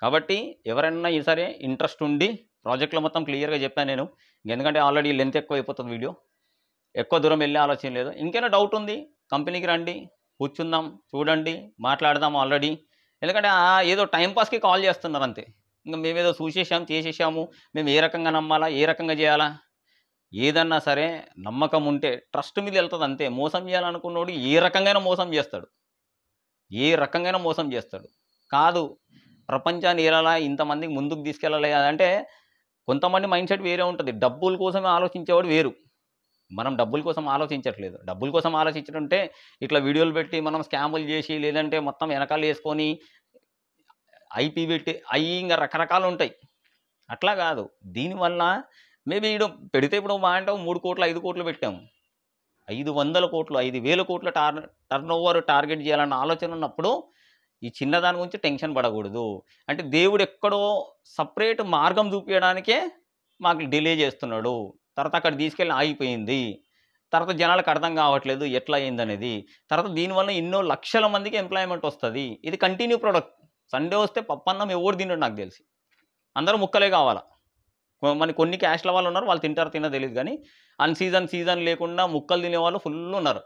[SPEAKER 1] కాబట్టి ఎవరైనా సరే ఇంట్రెస్ట్ ఉండి ప్రాజెక్ట్‌లో మొత్తం క్లియర్‌గా చెప్పాను నేను. ఎందుకంటే ఆల్రెడీ లెంత్ ఎక్కువైపోతుంది వీడియో. ఎక్కువ దూరం వెళ్ళే ఆలోచన లేదు. ఇంకేమైనా డౌట్ ఉంది కంపెనీకి రండి, కూర్చుందాం, చూడండి, మాట్లాడదాం ఆల్రెడీ. ఎందుకంటే ఏదో టైమ్ పాస్‌కి కాల్ చేస్తున్నారు అంతే. ఇంక మేమేదో చూసేసాం, చేసేసాము. మేము ఏ రకంగా నమ్మాలా? ఏ రకంగా చేయాలా? ఏదన్నా సరే నమ్మకం ఉంటే ట్రస్ట్ మీద వెళ్తది అంతే. మోసం చేయాలనుకున్నోడు ఏ రకంగైనా మోసం చేస్తాడు. ఏ రకంగైనా మోసం చేస్తాడు. కాదు ప్రపంచాన్ని ఏలాలా ఇంతమందికి ముందుకు తీసుకెళ్ళాలి అంటే కొంతమంది మైండ్ సెట్ వేరే ఉంటది. డబ్బుల కోసమే ఆలోచించేవాడు వేరు. మనం డబ్బుల కోసం ఆలోచించట్లేదు. డబ్బుల కోసం ఆలోచించుంటే ఇట్లా వీడియోలు పెట్టి మనం స్కాములు చేసి లేదంటే మొత్తం వెనకాల వేసుకొని ఐపీ పెట్టి అయి ఇంక రకరకాలుంటాయి. అట్లా కాదు. దీనివల్ల మేబీ పెడితే ఇప్పుడు మా అంటే 3,00,00,000, 5,00,00,000 పెట్టాము. 500,00,00,000, 5,000,00,000 టర్నోవర్ టార్గెట్ చేయాలన్న ఆలోచన ఉన్నప్పుడు ఈ చిన్నదాని గురించి టెన్షన్ పడకూడదు. అంటే దేవుడు ఎక్కడో సెపరేట్ మార్గం చూపియడానికే మాకు డిలే చేస్తున్నాడు. తర్వాత అక్కడ తీసుకెళ్ళి ఆగిపోయింది. తర్వాత జనాలకు అర్థం కావట్లేదు ఎట్లా అయిందనేది. తర్వాత దీనివల్ల ఎన్నో లక్షల మందికి ఎంప్లాయ్‌మెంట్ వస్తది. ఇది కంటిన్యూ ప్రొడక్ట్. సండే వస్తే పప్పన్నం ఎవరు తినడు నాకు తెలిసి. అందరూ ముక్కలే కావాలా. కొన్ని క్యాస్ట్‌ల వాళ్ళు ఉన్నారు. వాళ్ళు తింటారో తినరో తెలీదు గానీ, సీజన్ లేకుండా ముక్కలు తినేవాళ్ళు ఫుల్ ఉన్నారు.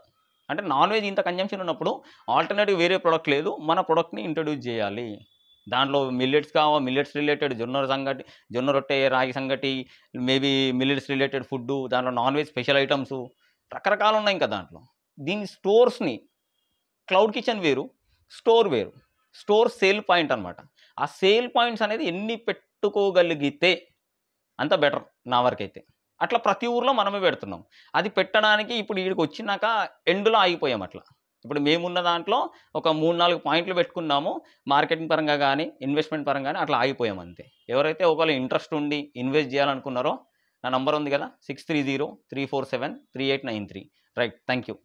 [SPEAKER 1] అంటే నాన్ వెజ్ ఇంత కన్జంప్షన్ ఉన్నప్పుడు ఆల్టర్‌నేటివ్ వేరే ప్రొడక్ట్ లేదు. మన ప్రొడక్ట్‌ని ఇంట్రొడ్యూస్ చేయాలి. దాంట్లో మిల్లెట్స్ రిలేటెడ్ జొన్న రొట్టె, రాగి సంగటి, మేబీ మిల్లెట్స్ రిలేటెడ్ ఫుడ్డు, దాంట్లో నాన్ వెజ్ స్పెషల్ ఐటమ్సు రకరకాలున్నాయి ఇంకా దాంట్లో. దీని స్టోర్స్‌ని క్లౌడ్ కిచెన్ వేరు, స్టోర్ వేరు. స్టోర్ సేల్ పాయింట్ అనమాట. ఆ సేల్ పాయింట్స్ అనేది ఎన్ని పెట్టుకోగలిగితే అంత బెటర్ నా వరకైతే. అట్లా ప్రతి ఊర్లో మనమే పెడుతున్నాం. అది పెట్టడానికి ఇప్పుడు ఈడికొచ్చినాక ఎండ్‌లో ఆగిపోయాం అట్లా. ఇప్పుడు మేమున్న దాంట్లో ఒక 3, 4 పాయింట్లు పెట్టుకున్నాము. మార్కెటింగ్ పరంగా గానీ, ఇన్వెస్ట్‌మెంట్ పరంగా గానీ అట్లా ఆగిపోయాం అంతే. ఎవరైతే ఒకవేళ ఇంట్రెస్ట్ ఉండి ఇన్వెస్ట్ చేయాలనుకున్నారో నా నంబర్ ఉంది కదా 6303473893 రైట్. Thank you.